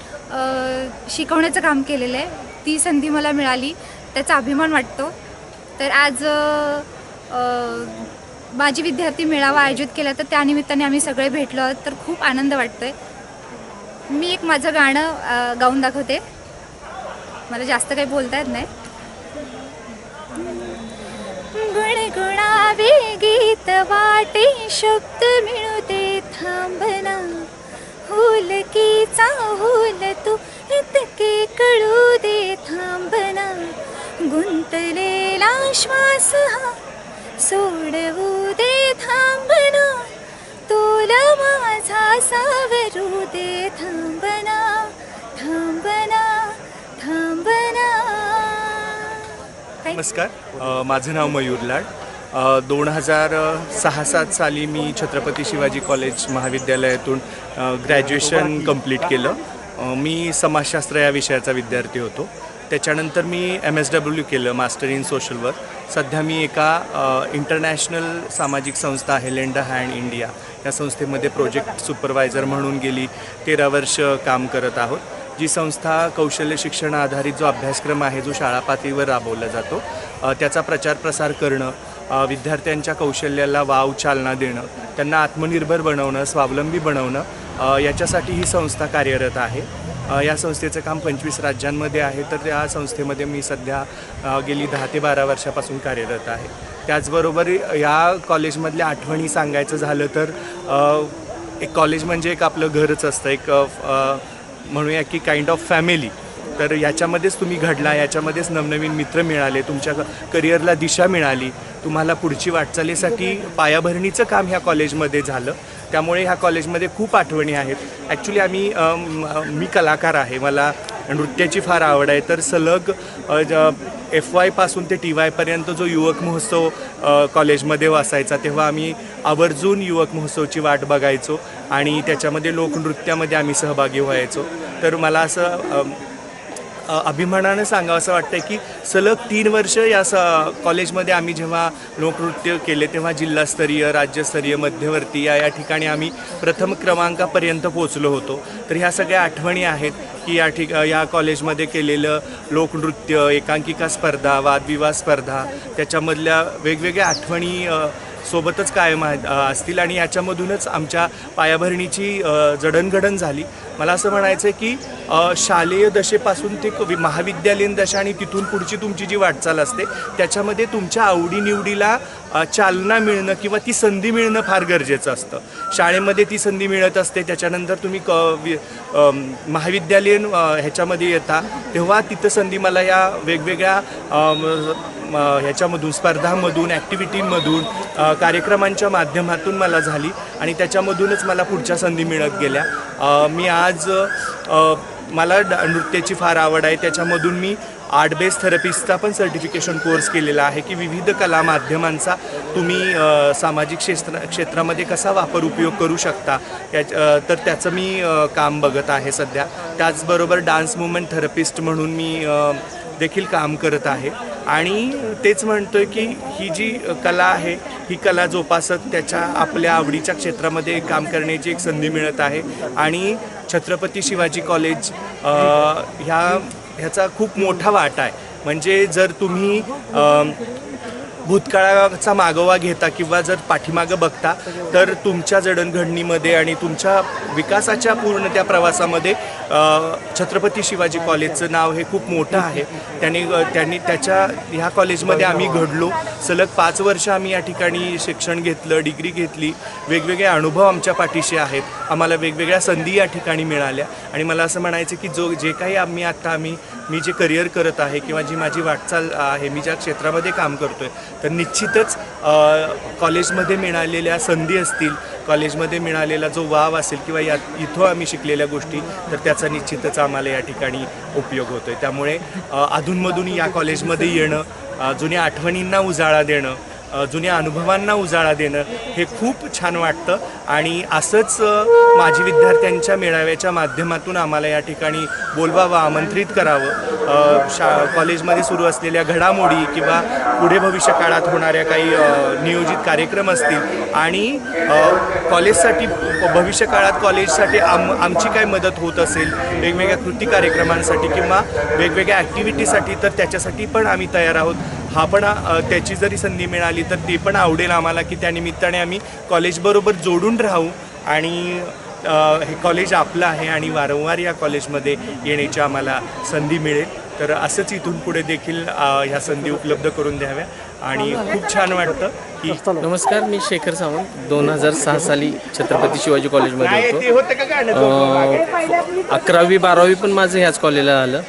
शिकवण्याचं काम केलेलं आहे. ती संधी मला मिळाली, त्याचा अभिमान वाटतो. तर आज माझी विद्यार्थी मेळावा आयोजित केला, तर त्यानिमित्ताने आम्ही सगळे भेटलो तर खूप आनंद वाटतो आहे. मी एक माझं गाणं गाऊन दाखवते, मला जास्त काही बोलता येत नाही. गुणगुणावे गीत वाटे शब्द मिळू दे थांबना, हुलकीचा हुल तू इतके कळू दे थांबना, गुंतलेला श्वास हा सोडवू दे थांबना, तोल माझा सावरू दे थांबना, थांबना, थांबना. नमस्कार, माझं नाव मयूर लाड. 2006-07 साली मी छत्रपती शिवाजी कॉलेज महाविद्यालयातून ग्रॅज्युएशन कंप्लीट केलं. मी समाजशास्त्र या विषयाचा विद्यार्थी होतो. त्याच्यानंतर मी MSW केलं, मास्टर इन सोशल वर्क. सध्या मी एका इंटरनॅशनल सामाजिक संस्था आहे लेंड अ हँड इंडिया या संस्थेमध्ये प्रोजेक्ट सुपरवायझर म्हणून गेली 13 वर्ष काम करत आहोत. जी संस्था कौशल्य शिक्षण आधारित जो अभ्यासक्रम आहे जो शाळा पातळीवर राबवला जातो त्याचा प्रचार प्रसार करणं, विद्यार्थ्यांच्या कौशल्याला वाव चालना देणं, त्यांना आत्मनिर्भर बनवणं, स्वावलंबी बनवणं, याच्यासाठी ही संस्था कार्यरत आहे. या संस्थेचं काम 25 राज्यांमध्ये आहे. तर या संस्थेमध्ये मी सध्या गेली 10 ते 12 वर्षापासून कार्यरत आहे. त्याचबरोबर या कॉलेजमधल्या आठवणी सांगायचं झालं तर एक कॉलेज म्हणजे एक आपलं घरच असतं, एक म्हणूया की काइंड ऑफ फॅमिली. तर याच्यामध्येच तुम्ही घडला, याच्यामध्येच नवनवीन मित्र मिळाले, तुमच्या करिअरला दिशा मिळाली, तुम्हाला पुढची वाटचालीसाठी पायाभरणीचं काम ह्या कॉलेजमध्ये झालं. त्यामुळे ह्या कॉलेजमध्ये खूप आठवणी आहेत. ॲक्च्युली मी कलाकार आहे, मला नृत्याची फार आवड आहे. तर सलग FY पासून ते TY पर्यंत जो युवक महोत्सव कॉलेजमध्ये असायचा तेव्हा आम्ही आवर्जून युवक महोत्सवची वाट बघायचो आणि त्याच्यामध्ये लोकनृत्यामध्ये आम्ही सहभागी व्हायचो. तर मला असं अभिमानानं सांगावं असं वाटतं की सलग 3 वर्ष या कॉलेजमध्ये आम्ही जेव्हा लोकनृत्य केले तेव्हा जिल्हास्तरीय, राज्यस्तरीय, मध्यवर्ती या ठिकाणी आम्ही प्रथम क्रमांकापर्यंत पोचलो होतो. तर ह्या सगळ्या आठवणी आहेत की या कॉलेजमध्ये केलेलं लोकनृत्य, एकांकिका स्पर्धा, वादविवाद स्पर्धा, त्याच्यामधल्या वेगवेगळ्या आठवणी सोबतच कायम असतील आणि याच्यामधूनच आमच्या पायाभरणीची जडणघडण झाली. मला असं म्हणायचं आहे की शालेय दशेपासून ते महाविद्यालयीन दशा आणि तिथून पुढची तुमची जी वाटचाल असते त्याच्यामध्ये तुमच्या आवडीनिवडीला चालना मिळणं किंवा ती संधी मिळणं फार गरजेचं असतं. शाळेमध्ये ती संधी मिळत असते, त्याच्यानंतर तुम्ही महाविद्यालयीन ह्याच्यामध्ये येता तेव्हा तिथं संधी मला या वेगवेगळ्या ह्याच्यामधून, स्पर्धांमधून, ॲक्टिव्हिटीमधून, कार्यक्रमांच्या माध्यमातून मला झाली आणि त्याच्यामधूनच मला पुढच्या संधी मिळत गेल्या. मी आज मला नृत्याची फार आवड आहे. त्याच्यामधून मी आर्ट बेस्ड थेरपिस्टचा पण सर्टिफिकेशन कोर्स केलेला आहे की विविध कला माध्यमांचा तुम्ही सामाजिक क्षेत्रामध्ये कसा उपयोग करू शकता तर त्याचं मी काम बघत आहे सध्या. त्याचबरोबर डान्स मूवमेंट थेरपिस्ट म्हणून मी देखील काम करत आहे आणि तेच म्हणतोय की ही जी कला आहे ही कला जोपासत त्याच्या आपल्या आवडीच्या क्षेत्रामध्ये काम करण्याची एक संधी मिळत आहे. आणि छत्रपती शिवाजी कॉलेज ह्याचा खूप मोठा वाटा आहे. म्हणजे जर तुम्ही भूतकाळाचा मागोवा घेता किंवा जर पाठीमागं बघता तर तुमच्या जडणघडणीमध्ये आणि तुमच्या विकासाच्या पूर्ण त्या प्रवासामध्ये छत्रपती शिवाजी कॉलेजचं नाव हे खूप मोठं आहे. त्यांनी ह्या कॉलेजमध्ये आम्ही घडलो. सलग 5 वर्ष आम्ही या ठिकाणी शिक्षण घेतलं, डिग्री घेतली. वेगवेगळे अनुभव आमच्या पाठीशी आहेत. आम्हाला वेगवेगळ्या संधी या ठिकाणी मिळाल्या आणि मला असं म्हणायचं की जे काही मी जे करिअर करत आहे किंवा जी माझी वाटचाल आहे, मी ज्या क्षेत्रामध्ये काम करतो आहे, तर निश्चितच कॉलेजमध्ये मिळालेल्या संधी असतील, कॉलेजमध्ये मिळालेला जो वाव असेल किंवा इथं आम्ही शिकलेल्या गोष्टी, तर त्याचा निश्चितच आम्हाला या ठिकाणी उपयोग होतो आहे. त्यामुळे अधूनमधून या कॉलेजमध्ये येणं, जुन्या आठवणींना उजाळा देणं, जुन्या अनुभवांना उजाळा देणं हे खूप छान वाटतं. आणि असंच माजी विद्यार्थ्यांच्या मेळाव्याच्या माध्यमातून आम्हाला या ठिकाणी बोलवावं, आमंत्रित करावं. कॉलेजमध्ये सुरू असलेल्या घडामोडी किंवा पुढे भविष्य काळात होणाऱ्या काही नियोजित कार्यक्रम असतील आणि कॉलेजसाठी भविष्य काळात कॉलेजसाठी आमची काय मदत होत असेल वेगवेगळ्या कृती कार्यक्रमांसाठी किंवा वेगवेगळ्या ॲक्टिव्हिटीसाठी, तर त्याच्यासाठी पण आम्ही तयार आहोत. त्याची जरी संधी मिळाली तर ते पण आवडेल आम्हाला की त्यानिमित्ताने आम्ही कॉलेजबरोबर जोडून राहू आणि हे कॉलेज आपलं आहे आणि वारंवार या कॉलेजमध्ये येण्याची आम्हाला संधी मिळेल. तर असंच इथून पुढे देखील ह्या संधी उपलब्ध करून द्याव्या आणि खूप छान वाटतं की. नमस्कार, मी शेखर सावंत. 2006 साली छत्रपती शिवाजी कॉलेजमध्ये होतो. 11वी 12वी पण माझं ह्याच कॉलेजला झालं.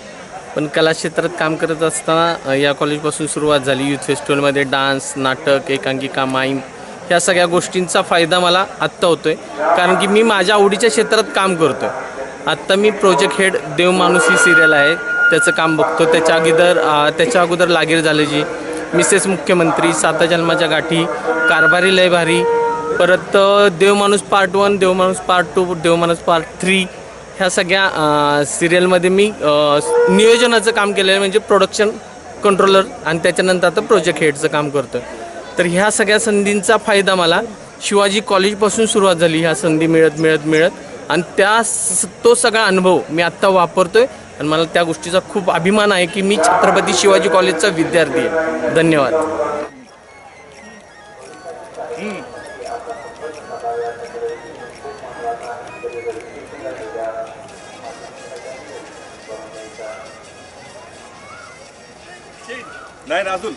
पण कला क्षेत्रात काम करत असताना या कॉलेजपासून सुरुवात झाली. युथ फेस्टिवलमध्ये डान्स, नाटक, एकांकिका, माईम ह्या सगळ्या गोष्टींचा फायदा मला आत्ता होतो आहे, कारण की मी माझ्या आवडीच्या क्षेत्रात काम करतो आहे. आत्ता मी प्रोजेक्ट हेड देव माणूस ही सिरियल आहे त्याचं काम बघतो. त्याच्या अगोदर लागीर झालं जी, मिसेस मुख्यमंत्री, 7 जन्माच्या गाठी, कारभारी लय भारी, परत देव माणूस पार्ट 1, देव माणूस पार्ट 2, देव माणूस पार्ट 3 ह्या सगळ्या सिरियलमध्ये मी नियोजनाचं काम केलेलं आहे, म्हणजे प्रोडक्शन कंट्रोलर, आणि त्याच्यानंतर आता प्रोजेक्ट हेडचं काम करतो आहे. तर ह्या सगळ्या संधींचा फायदा मला शिवाजी कॉलेजपासून सुरुवात झाली. ह्या संधी मिळत आणि तो सगळा अनुभव मी आत्ता वापरतो आहे आणि मला त्या गोष्टीचा खूप अभिमान आहे की मी छत्रपती शिवाजी कॉलेजचा विद्यार्थी आहे. धन्यवाद. नाही अजून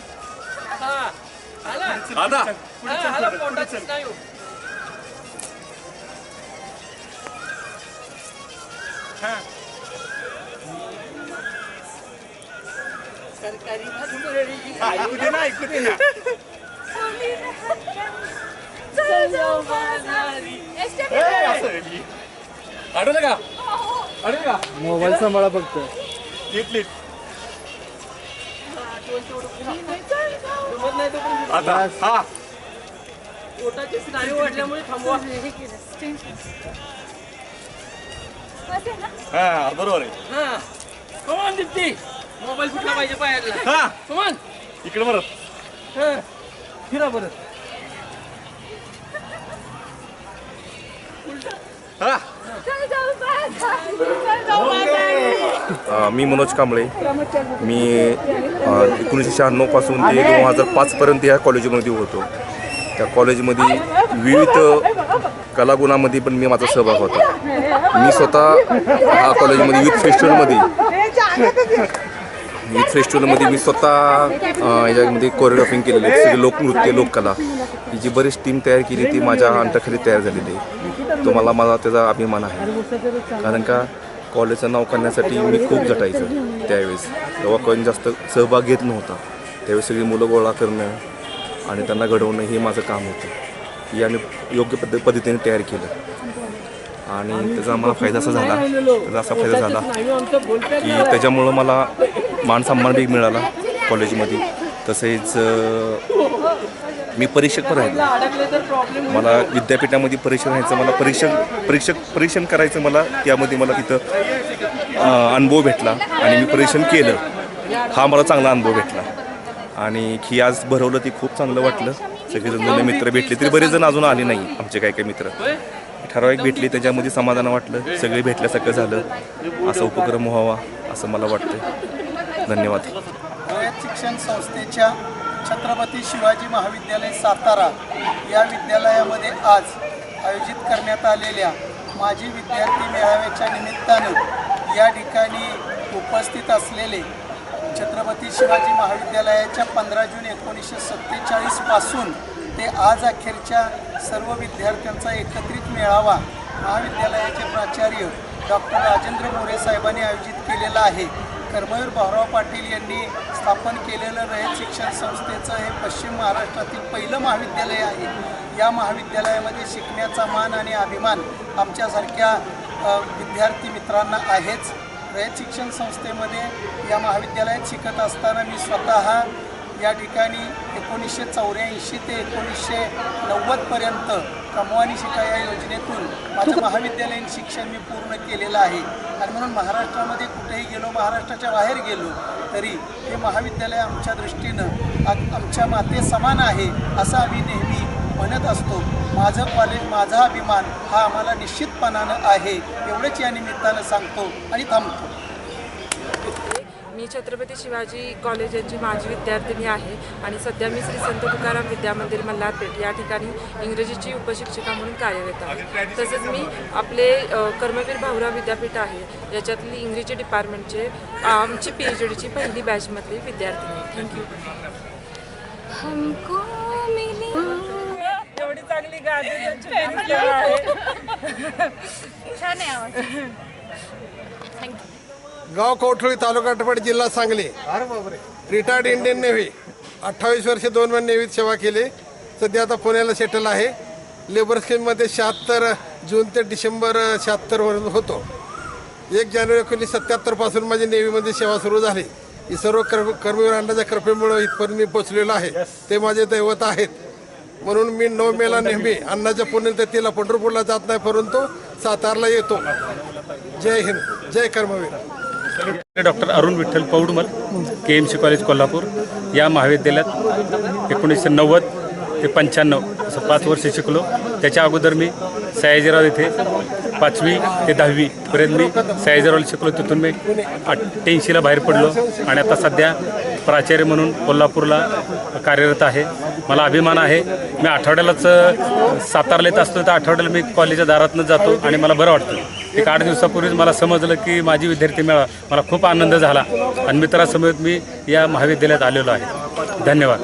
मोबाईल सांभाळा फक्त. पोटाची स्नायू वाढल्यामुळे थांबवा. बरोबर आहे. कमान दीप्ती, मोबाईल फुटला पाहिजे पायातला. कमान इकडे परत फिरा परत. मी मनोज कांबळे. मी 1996 पासून ते 2005 या कॉलेजमध्ये होतो. त्या कॉलेजमध्ये विविध कलागुणामध्ये पण माझा सहभाग होता. मी स्वतः ह्या कॉलेजमध्ये युथ फेस्टिवलमध्ये मी स्वतः याच्यामध्ये कोरिओग्राफिंग केलेली आहे. सगळे लोकनृत्य, लोककला ही जी बरीच टीम तयार केली ती माझ्या अंतखाली तयार झालेली आहे. तो मला त्याचा अभिमान आहे, कारण का कॉलेजचं नाव करण्यासाठी मी खूप झटायचं. त्यावेळेस तेव्हा कोणी जास्त सहभाग घेत नव्हता. त्यावेळेस सगळी मुलं गोळा करणं आणि त्यांना घडवणं हे माझं काम होतं. हे आम्ही योग्य पद्धतीने तयार केलं आणि त्याचा आम्हाला फायदा असा झाला की त्याच्यामुळं मला मान सन्मान बी मिळाला कॉलेजमध्ये. तसेच मी परीक्षक पण राहिलो. मला विद्यापीठामध्ये परीक्षक राहायचं, मला परीक्षण करायचं, त्यामध्ये मला तिथं अनुभव भेटला आणि मी परीक्षण केलं. हा मला चांगला अनुभव भेटला आणि ही आज भरवलं ती खूप चांगलं वाटलं. सगळेजण जुने मित्र भेटले, तरी बरेच जण अजून आले नाही आमचे काही मित्र. ठराविक भेटले, त्याच्यामध्ये समाधान वाटलं. सगळे भेटल्यासारखं झालं. असा उपक्रम व्हावा असं मला वाटतं. धन्यवाद. शिक्षण संस्थेच्या छत्रपती शिवाजी महाविद्यालय सातारा या विद्यालयामध्ये आज आयोजित करण्यात आलेल्या माजी विद्यार्थी मेळाव्याच्या निमित्तानं या ठिकाणी उपस्थित असलेले छत्रपती शिवाजी महाविद्यालयाच्या 15 जून 1947 पासून ते आज अखेरच्या सर्व विद्यार्थ्यांचा एकत्रित मेळावा महाविद्यालयाचे प्राचार्य डॉक्टर राजेंद्र मोरे साहेबांनी आयोजित केलेला आहे. कर्मवीर भाऊराव पाटील यांनी स्थापन केलेलं रयत शिक्षण संस्थेचं हे पश्चिम महाराष्ट्रातील पहिलं महाविद्यालय आहे. या महाविद्यालयामध्ये शिकण्याचा मान आणि अभिमान आमच्यासारख्या विद्यार्थी मित्रांना आहेच. रयत शिक्षण संस्थेमध्ये या महाविद्यालयात शिकत असताना मी स्वतः या ठिकाणी 1984 ते 1990पर्यंत कमवा आणि शिका या योजनेतून माझं महाविद्यालयीन शिक्षण मी पूर्ण केलेलं आहे. आणि म्हणून महाराष्ट्रामध्ये कुठेही गेलो, महाराष्ट्राच्या बाहेर गेलो तरी हे महाविद्यालय आमच्या दृष्टीनं आमच्या माते समान आहे असं आम्ही नेहमी म्हणत असतो. माझं कॉलेज माझा अभिमान हा आम्हाला निश्चितपणानं आहे एवढंच या निमित्तानं सांगतो आणि थांबतो. मी छत्रपती शिवाजी कॉलेज यांची माजी विद्यार्थिनी आहे आणि सध्या मी श्री संत तुकाराम विद्यामंदिर मल्हारपेठ या ठिकाणी इंग्रजीची उपशिक्षिका म्हणून कार्यरत आहे. तसेच मी आपले कर्मवीर भाऊराव विद्यापीठ आहे याच्यातली इंग्रजी डिपार्टमेंटचे आमची PhDची पहिली बॅचमधली विद्यार्थिनी. थँक्यू. एवढी चांगली गाडी छान आहे आवाज. थँक्यू. गाव कौठळी, तालुका आटपाडी, जिल्हा सांगली. रिटायर्ड इंडियन नेव्ही, 28 वर्षे 2 महिने नेव्हीत सेवा केली. सध्या आता पुण्याला सेटल आहे. लेबर स्कीममध्ये 76 जून ते डिसेंबर 76 वरून होतो. 1 जानेवारी 1977 पासून माझी नेव्हीमध्ये सेवा सुरू झाली. ही सर्व कर्मवीर अण्णाच्या कृपेमुळे इथपर्यंत मी पोचलेलो आहे. ते माझे दैवत आहेत. म्हणून मी 9 मेला नेहमी अण्णाच्या पुण्यतिथीला पंढरपूरला जात नाही, परंतु सातारला येतो. Jai Hind, Jai Karmaveer. Doctor Arun Vitthal Paudmal, KMC college Kolhapur या महाविद्यालयात 1990 ते 95 असं 5 वर्ष शिकलो. त्याच्या अगोदर मी सयाजीराव येथे 5वी ते 10वी पर्यंत मी सयाजीरावला शिकलो. तिथून मी 88ला बाहेर पडलो आणि आता सध्या प्राचार्य म्हणून कोल्हापूरला कार्यरत आहे. मला अभिमान आहे. मी आठवड्यालाच सातारला येत असतो तर आठवड्याला मी कॉलेजच्या दारातनं जातो आणि मला बरं वाटतं. एक 8 दिवसापूर्वीच मला समजलं की माझी विद्यार्थी मेळावा, मला खूप आनंद झाला आणि मित्रासमवेत मी या महाविद्यालयात आलेलो आहे. धन्यवाद.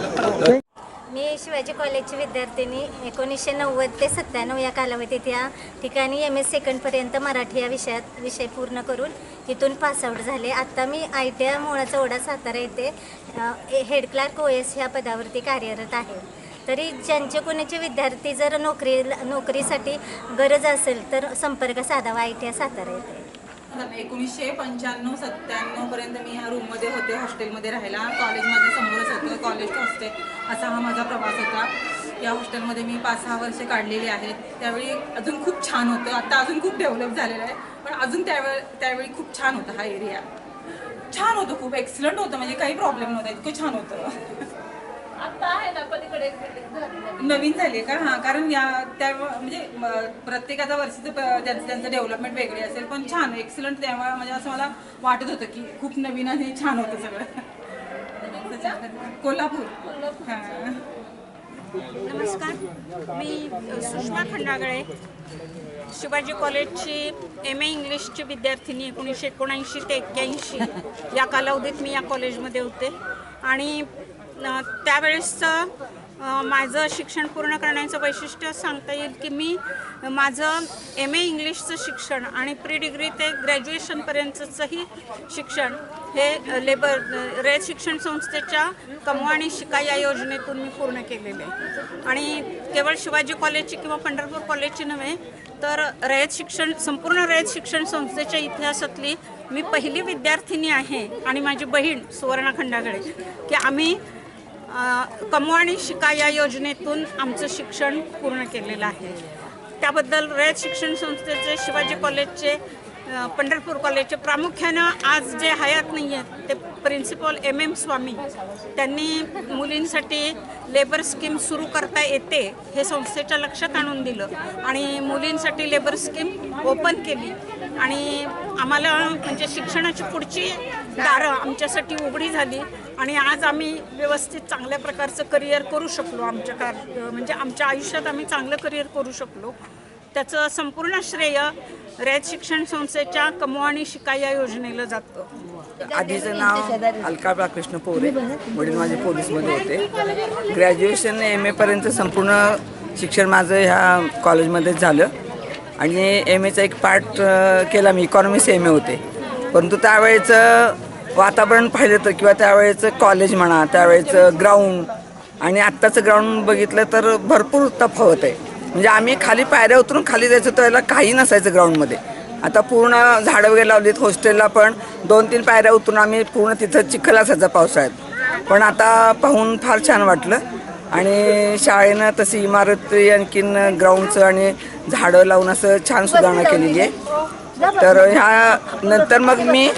मी शिवाजी कॉलेजची विद्यार्थिनी 1990 ते 97 या कालावधीत या ठिकाणी MS सेकंडपर्यंत मराठी या विषय पूर्ण करून तिथून पासआउट झाले. आत्ता मी ITI मोळाचा ओढा सातारा येथे हेड क्लार्क OS ह्या पदावरती कार्यरत आहे. तरी ज्यांचे कोणाचे विद्यार्थी जर नोकरीसाठी गरज असेल तर संपर्क साधावा ITI सातारा येथे. 1995-97 पर्यंत मी ह्या रूममध्ये होते, हॉस्टेलमध्ये राहायला. कॉलेज माझं समोरच होतं, कॉलेज हॉस्टेल असा हा माझा प्रवास होता. या हॉस्टेलमध्ये मी 5-6 वर्षे काढलेली आहेत. त्यावेळी अजून खूप छान होतं. आता अजून खूप डेव्हलप झालेलं आहे, पण अजून त्यावेळी खूप छान होतं. हा एरिया छान होतं, खूप एक्सलंट होतं, म्हणजे काही प्रॉब्लेम नव्हता, इतकं छान होतं. आता आहे ना पलीकडे नवीन झाली आहे का? हां, कारण त्या म्हणजे प्रत्येकाचं वर्षीचं त्यांचं डेव्हलपमेंट वेगळे असेल, पण छान एक्सलंट. तेव्हा म्हणजे असं मला वाटत होतं की खूप नवीन आणि छान होतं सगळं. कोल्हापूर. हां. नमस्कार, मी सुषमा खंडागळे, शिवाजी कॉलेजची MA इंग्लिशची विद्यार्थिनी. 1979 ते 81 या कालावधीत मी या कॉलेजमध्ये होते आणि त्यावेळेसचं माझं शिक्षण पूर्ण करण्याचं वैशिष्ट्य सांगता येईल की मी माझं MA इंग्लिशचं शिक्षण आणि प्री डिग्री ते ग्रॅज्युएशनपर्यंतचंही शिक्षण हे रयत शिक्षण संस्थेच्या कमवा आणि शिका या योजनेतून मी पूर्ण केलेलं आहे. आणि केवळ शिवाजी कॉलेजची किंवा पंढरपूर कॉलेजची नव्हे तर संपूर्ण रयत शिक्षण संस्थेच्या इतिहासातली मी पहिली विद्यार्थिनी आहे आणि माझी बहीण सुवर्णा खंडागळे की आम्ही कमवा आणि शिका या योजनेतून आमचं शिक्षण पूर्ण केलेलं आहे. त्याबद्दल रयत शिक्षण संस्थेचे शिवाजी कॉलेजचे पंढरपूर कॉलेजचे प्रामुख्यानं आज जे हयात नाही आहेत ते प्रिन्सिपल MM स्वामी त्यांनी मुलींसाठी लेबर स्कीम सुरू करता येते हे संस्थेच्या लक्षात आणून दिलं आणि मुलींसाठी लेबर स्कीम ओपन केली आणि आम्हाला म्हणजे शिक्षणाची पुढची दारं आमच्यासाठी उघडी झाली आणि आज आम्ही व्यवस्थित चांगल्या प्रकारचं करिअर करू शकलो. म्हणजे आमच्या आयुष्यात आम्ही चांगलं करिअर करू शकलो. त्याचं संपूर्ण श्रेय रयत शिक्षण संस्थेच्या कमवा आणि शिका या योजनेला जातं. आधीचं नाव अलका बाळकृष्ण पोरे, वडील माझे पोलीसमध्ये होते. ग्रॅज्युएशन MA पर्यंत संपूर्ण शिक्षण माझं ह्या कॉलेजमध्येच झालं आणि MAचा एक पार्ट केला मी, इकॉनॉमिक्स MA होते. परंतु त्यावेळेचं वातावरण पाहिलं तर किंवा त्यावेळेचं कॉलेज म्हणा, त्यावेळेचं ग्राउंड आणि आत्ताचं ग्राउंड बघितलं तर भरपूर तफावत आहे. म्हणजे आम्ही खाली पायऱ्या उतरून खाली जायचो त्यावेळेला काही नसायचं ग्राउंडमध्ये. आता पूर्ण झाडं वगैरे लावलीत. हॉस्टेलला पण 2-3 पायऱ्या उतरून आम्ही पूर्ण तिथं चिखल असायचा पावसाळ्यात. पण आता पाहून फार छान वाटलं आणि शाळेनं तशी इमारत आणखीन ग्राउंडचं आणि झाडं लावून असं छान सुधारणा केलेली आहे. तर ह्या नंतर मग मी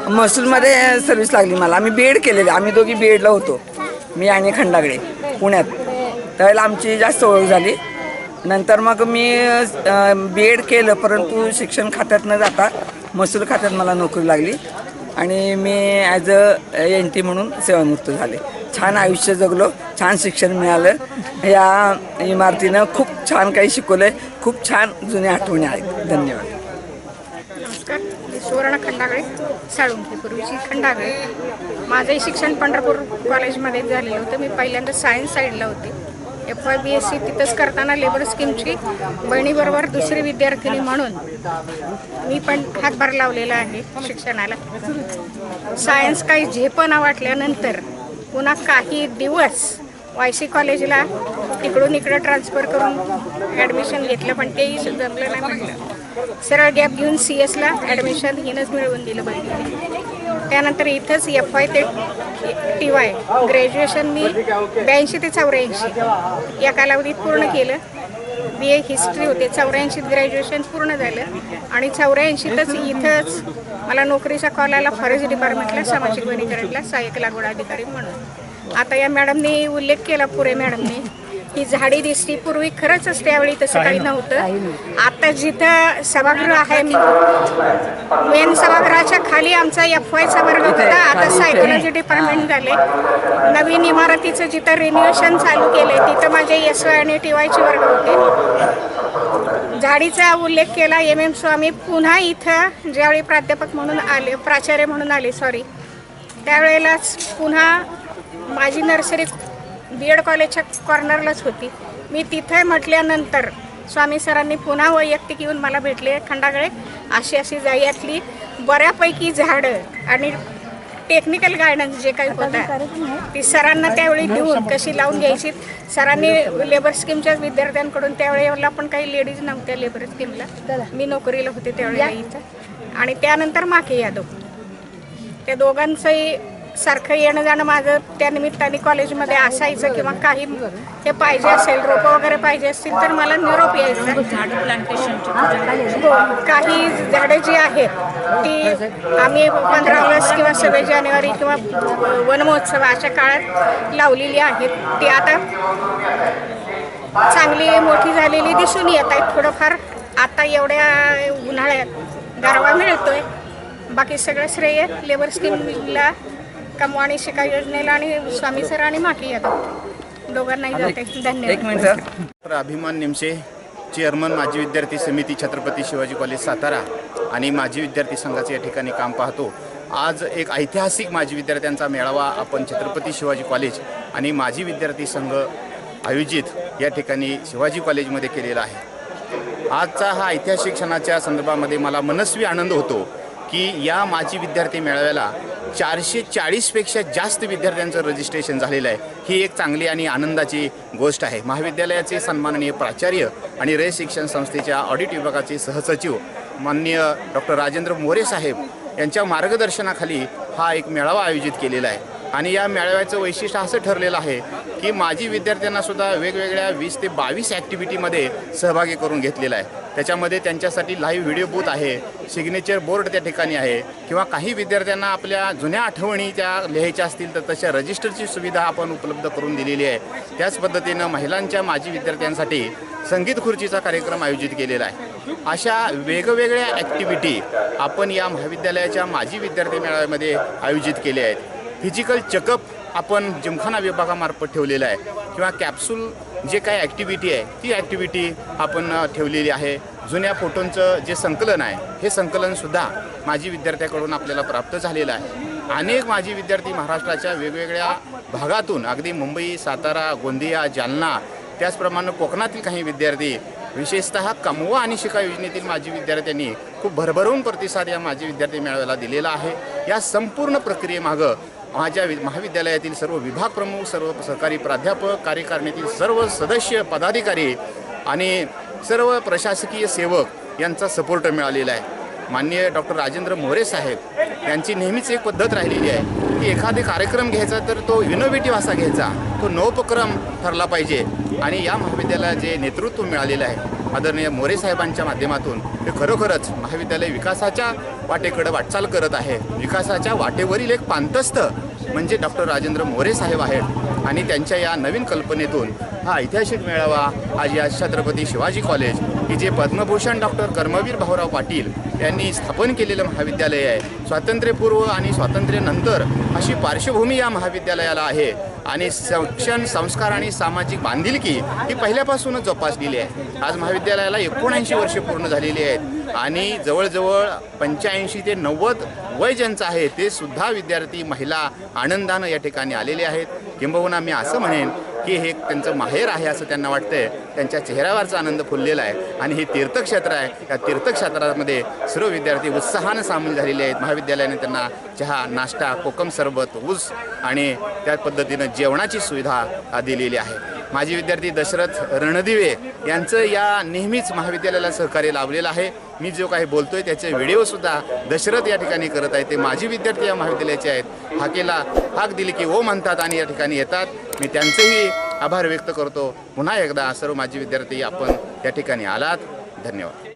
महसूलमध्ये सर्व्हिस लागली मला. आम्ही BEd केलेलं, आम्ही दोघी BEdला होतो, मी आणि खंडागळे पुण्यात. त्यावेळेला आमची जास्त ओळख झाली. नंतर मग मी BEd केलं परंतु शिक्षण खात्यात न जाता महसूल खात्यात मला नोकरी लागली आणि मी ॲज NT म्हणून सेवानिवृत्त झाले. छान आयुष्य जगलो, छान शिक्षण मिळालं. या इमारतीनं खूप छान काही शिकवलं. खूप छान जुन्या आठवणी आहेत. धन्यवाद. नमस्कार, मी सुवर्ण खंडागळे, साळुंखे, पूर्वीची खंडागळे. माझंही शिक्षण पंढरपूर कॉलेजमध्ये झालेलं होतं. मी पहिल्यांदा सायन्स साईडला होते. FY BSc तिथंच करताना लेबर स्कीमची बहिणीबरोबर दुसरी विद्यार्थिनी म्हणून मी पण हातभार लावलेला आहे शिक्षणाला. सायन्स काही झेपणा वाटल्यानंतर पुन्हा काही दिवस YC कॉलेजला तिकडून इकडं ट्रान्सफर करून ॲडमिशन घेतलं पण तेही जमलं नाही म्हटलं. सरळ गॅप घेऊन CS ला ॲडमिशन हिनंच मिळवून दिलं बहिणीने. त्यानंतर इथंच FY ते TY ग्रॅज्युएशन मी 82 ते 84 या कालावधीत पूर्ण केलं. BA हिस्ट्री होते. 84 ग्रॅज्युएशन पूर्ण झालं आणि 84तच इथंच मला नोकरीचा कॉल आला फॉरेस्ट डिपार्टमेंटला सामाजिक वनीकरणला सहाय्यक लागवड अधिकारी म्हणून. आता या मॅडमने उल्लेख केला, पुरे मॅडमने, ही झाडी दिसती. पूर्वी खरंच त्यावेळी तसं काही नव्हतं. आता जिथं सभागृह आहे मेन सभागृहाच्या खाली आमचा FYचा वर्ग होता. आता सायकोलॉजी डिपार्टमेंट झाले. नवीन इमारतीचं जिथं रिन्युएशन चालू केले तिथं माझे SY आणि TYचे वर्ग होते. झाडीचा उल्लेख केला. MM स्वामी पुन्हा इथं ज्यावेळी प्राध्यापक म्हणून आले, प्राचार्य म्हणून आले त्यावेळेलाच पुन्हा माझी नर्सरी BEd कॉलेजच्या कॉर्नरलाच होती. मी तिथे म्हटल्यानंतर स्वामी सरांनी पुन्हा वैयक्तिक येऊन मला भेटले. खंडागळे अशी जायातली बऱ्यापैकी झाडं आणि टेक्निकल गायडन्स जे काही होतं ती सरांना त्यावेळी देऊन कशी लावून घ्यायची. सरांनी लेबर स्कीमच्या विद्यार्थ्यांकडून त्यावेळेला पण काही लेडीज नव्हत्या लेबर स्कीमला. मी नोकरीला होते त्यावेळेला इथं. आणि त्यानंतर माके यादव, त्या दोघांचंही सारखं येणं जाणं माझं त्या निमित्ताने कॉलेजमध्ये असायचं किंवा काही हे पाहिजे असेल, रोपं वगैरे पाहिजे असतील तर मला निरोप यायचा. झाडं प्लांटेशनची काही झाडं जी आहेत ती आम्ही 15 ऑगस्ट किंवा 26 जानेवारी किंवा वन महोत्सव अशा काळात लावलेली आहेत. ती आता चांगली मोठी झालेली दिसून येत आहेत. थोडंफार आता एवढ्या उन्हाळ्यात गारवा मिळतोय. बाकी सगळं श्रेय लेबर स्कीमला, कमवा आणि शिका योजनेला आणि स्वामी सर आणि माके यादव दोघांनाही जाते. धन्यवाद. अभिमान निमशे, चेअरमन माजी विद्यार्थी समिती छत्रपती शिवाजी कॉलेज सातारा आणि माजी विद्यार्थी संघाचे या ठिकाणी काम पाहतो. आज एक ऐतिहासिक माजी विद्यार्थ्यांचा मेळावा आपण छत्रपती शिवाजी कॉलेज आणि माजी विद्यार्थी संघ आयोजित या ठिकाणी शिवाजी कॉलेजमध्ये केलेला आहे. आजचा हा ऐतिहासिक क्षणाच्या संदर्भामध्ये मला मनस्वी आनंद होतो की या माजी विद्यार्थी मेळाव्याला 440पेक्षा जास्त विद्यार्थ्यांचं रजिस्ट्रेशन झालेलं आहे. ही एक चांगली आणि आनंदाची गोष्ट आहे. महाविद्यालयाचे सन्माननीय प्राचार्य आणि रयत शिक्षण संस्थेच्या ऑडिट विभागाचे सहसचिव माननीय डॉक्टर राजेंद्र मोरे साहेब यांच्या मार्गदर्शनाखाली हा एक मेळावा आयोजित केलेला आहे. आणि या मेळाव्याचं वैशिष्ट्य असं ठरलेलं आहे की माजी विद्यार्थ्यांना सुद्धा वेगवेगळ्या 20 ते 22 ॲक्टिव्हिटीमध्ये सहभागी करून घेतलेला आहे. त्याच्यामध्ये त्यांच्यासाठी लाईव्ह व्हिडिओ बूथ आहे, सिग्नेचर बोर्ड त्या ठिकाणी आहे, किंवा काही विद्यार्थ्यांना आपल्या जुन्या आठवणी त्या लिहायच्या असतील तर तशा रजिस्टरची सुविधा आपण उपलब्ध करून दिलेली आहे. त्याच पद्धतीनं महिलांच्या माजी विद्यार्थ्यांसाठी संगीत खुर्चीचा कार्यक्रम आयोजित केलेला आहे. अशा वेगवेगळ्या ॲक्टिव्हिटी आपण या महाविद्यालयाच्या माजी विद्यार्थी मेळाव्यामध्ये आयोजित केल्या आहेत. फिजिकल चेकअप आपण जिमखाना विभागामार्फत ठेवलेलं आहे, किंवा कॅप्सूल जे काही ॲक्टिव्हिटी आहे ती ॲक्टिव्हिटी आपण ठेवलेली आहे. जुन्या फोटोंचं जे संकलन आहे हे संकलनसुद्धा माजी विद्यार्थ्याकडून आपल्याला प्राप्त झालेलं आहे. अनेक माजी विद्यार्थी महाराष्ट्राच्या वेगवेगळ्या भागातून, अगदी मुंबई, सातारा, गोंदिया, जालना, त्याचप्रमाणे कोकणातील काही विद्यार्थी, विशेषतः कमवा आणि शिका योजनेतील माजी विद्यार्थ्यांनी खूप भरभरून प्रतिसाद या माजी विद्यार्थी मेळाव्याला दिलेला आहे. या संपूर्ण प्रक्रियेमागं माझ्या महाविद्यालयातील सर्व विभाग प्रमुख, सर्व सहकारी प्राध्यापक, कार्यकारिणीतील सर्व सदस्य, पदाधिकारी आणि सर्व प्रशासकीय सेवक यांचा सपोर्ट मिळालेला आहे. माननीय डॉक्टर राजेंद्र मोरे साहेब यांची नेहमीच एक पद्धत राहिलेली आहे की एखादे कार्यक्रम घ्यायचा तर तो इनोव्हेटिव्ह असा घ्यायचा, तो नवोपक्रम ठरला पाहिजे. आणि या महाविद्यालयाला जे नेतृत्व मिळालेलं आहे आदरणीय मोरे साहेबांच्या माध्यमातून ते खरोखरच महाविद्यालय विकासाच्या वाटेकडे वाटचाल करत आहे. विकासाच्या वाटेवरील एक पांतस्थ म्हणजे डॉक्टर राजेंद्र मोरे साहेब आहेत. आणि त्यांच्या या नवीन कल्पनेतून हा ऐतिहासिक मेळावा आज या छत्रपती शिवाजी कॉलेज, की जे पद्मभूषण डॉक्टर कर्मवीर भाऊराव पाटील यांनी स्थापन केलेलं महाविद्यालय आहे, स्वातंत्र्यपूर्व आणि स्वातंत्र्यानंतर अशी पार्श्वभूमी या महाविद्यालयाला आहे. आणि शिक्षण, संस्कार आणि सामाजिक बांधिलकी ही पहिल्यापासूनच जोपासलेली आहे. आज महाविद्यालयाला 79 वर्षे पूर्ण झालेली आहेत आणि जवळजवळ 85 ते 90 वय ज्यांचं आहे ते सुद्धा विद्यार्थी, महिला आनंदानं या ठिकाणी आलेले आहेत. किंबहुना मी असं म्हणेन की हे त्यांचं माहेर आहे असं त्यांना वाटतंय. त्यांच्या चेहऱ्यावरचा आनंद फुललेला आहे. आणि हे तीर्थक्षेत्र आहे, या तीर्थक्षेत्रामध्ये सर्व विद्यार्थी उत्साहानं सामील झालेले आहेत. महाविद्यालयाने त्यांना चहा, नाश्ता, कोकम सरबत, ऊस आणि त्याच पद्धतीनं जेवणाची सुविधा दिलेली आहे. माजी विद्यार्थी दशरथ रणदिवे यांचं या नेहमीच महाविद्यालयाला सहकार्य लाभलेलं आहे. मी जो काही बोलतोय त्याचे व्हिडिओसुद्धा दशरथ या ठिकाणी करत आहेत. ते माजी विद्यार्थी या महाविद्यालयाचे आहेत. हाकेला हाक दिली की ओ म्हणतात आणि या ठिकाणी येतात. मी त्यांचेही आभार व्यक्त करतो. पुन्हा एकदा सर्व माजी विद्यार्थी आपण या ठिकाणी आलात. धन्यवाद.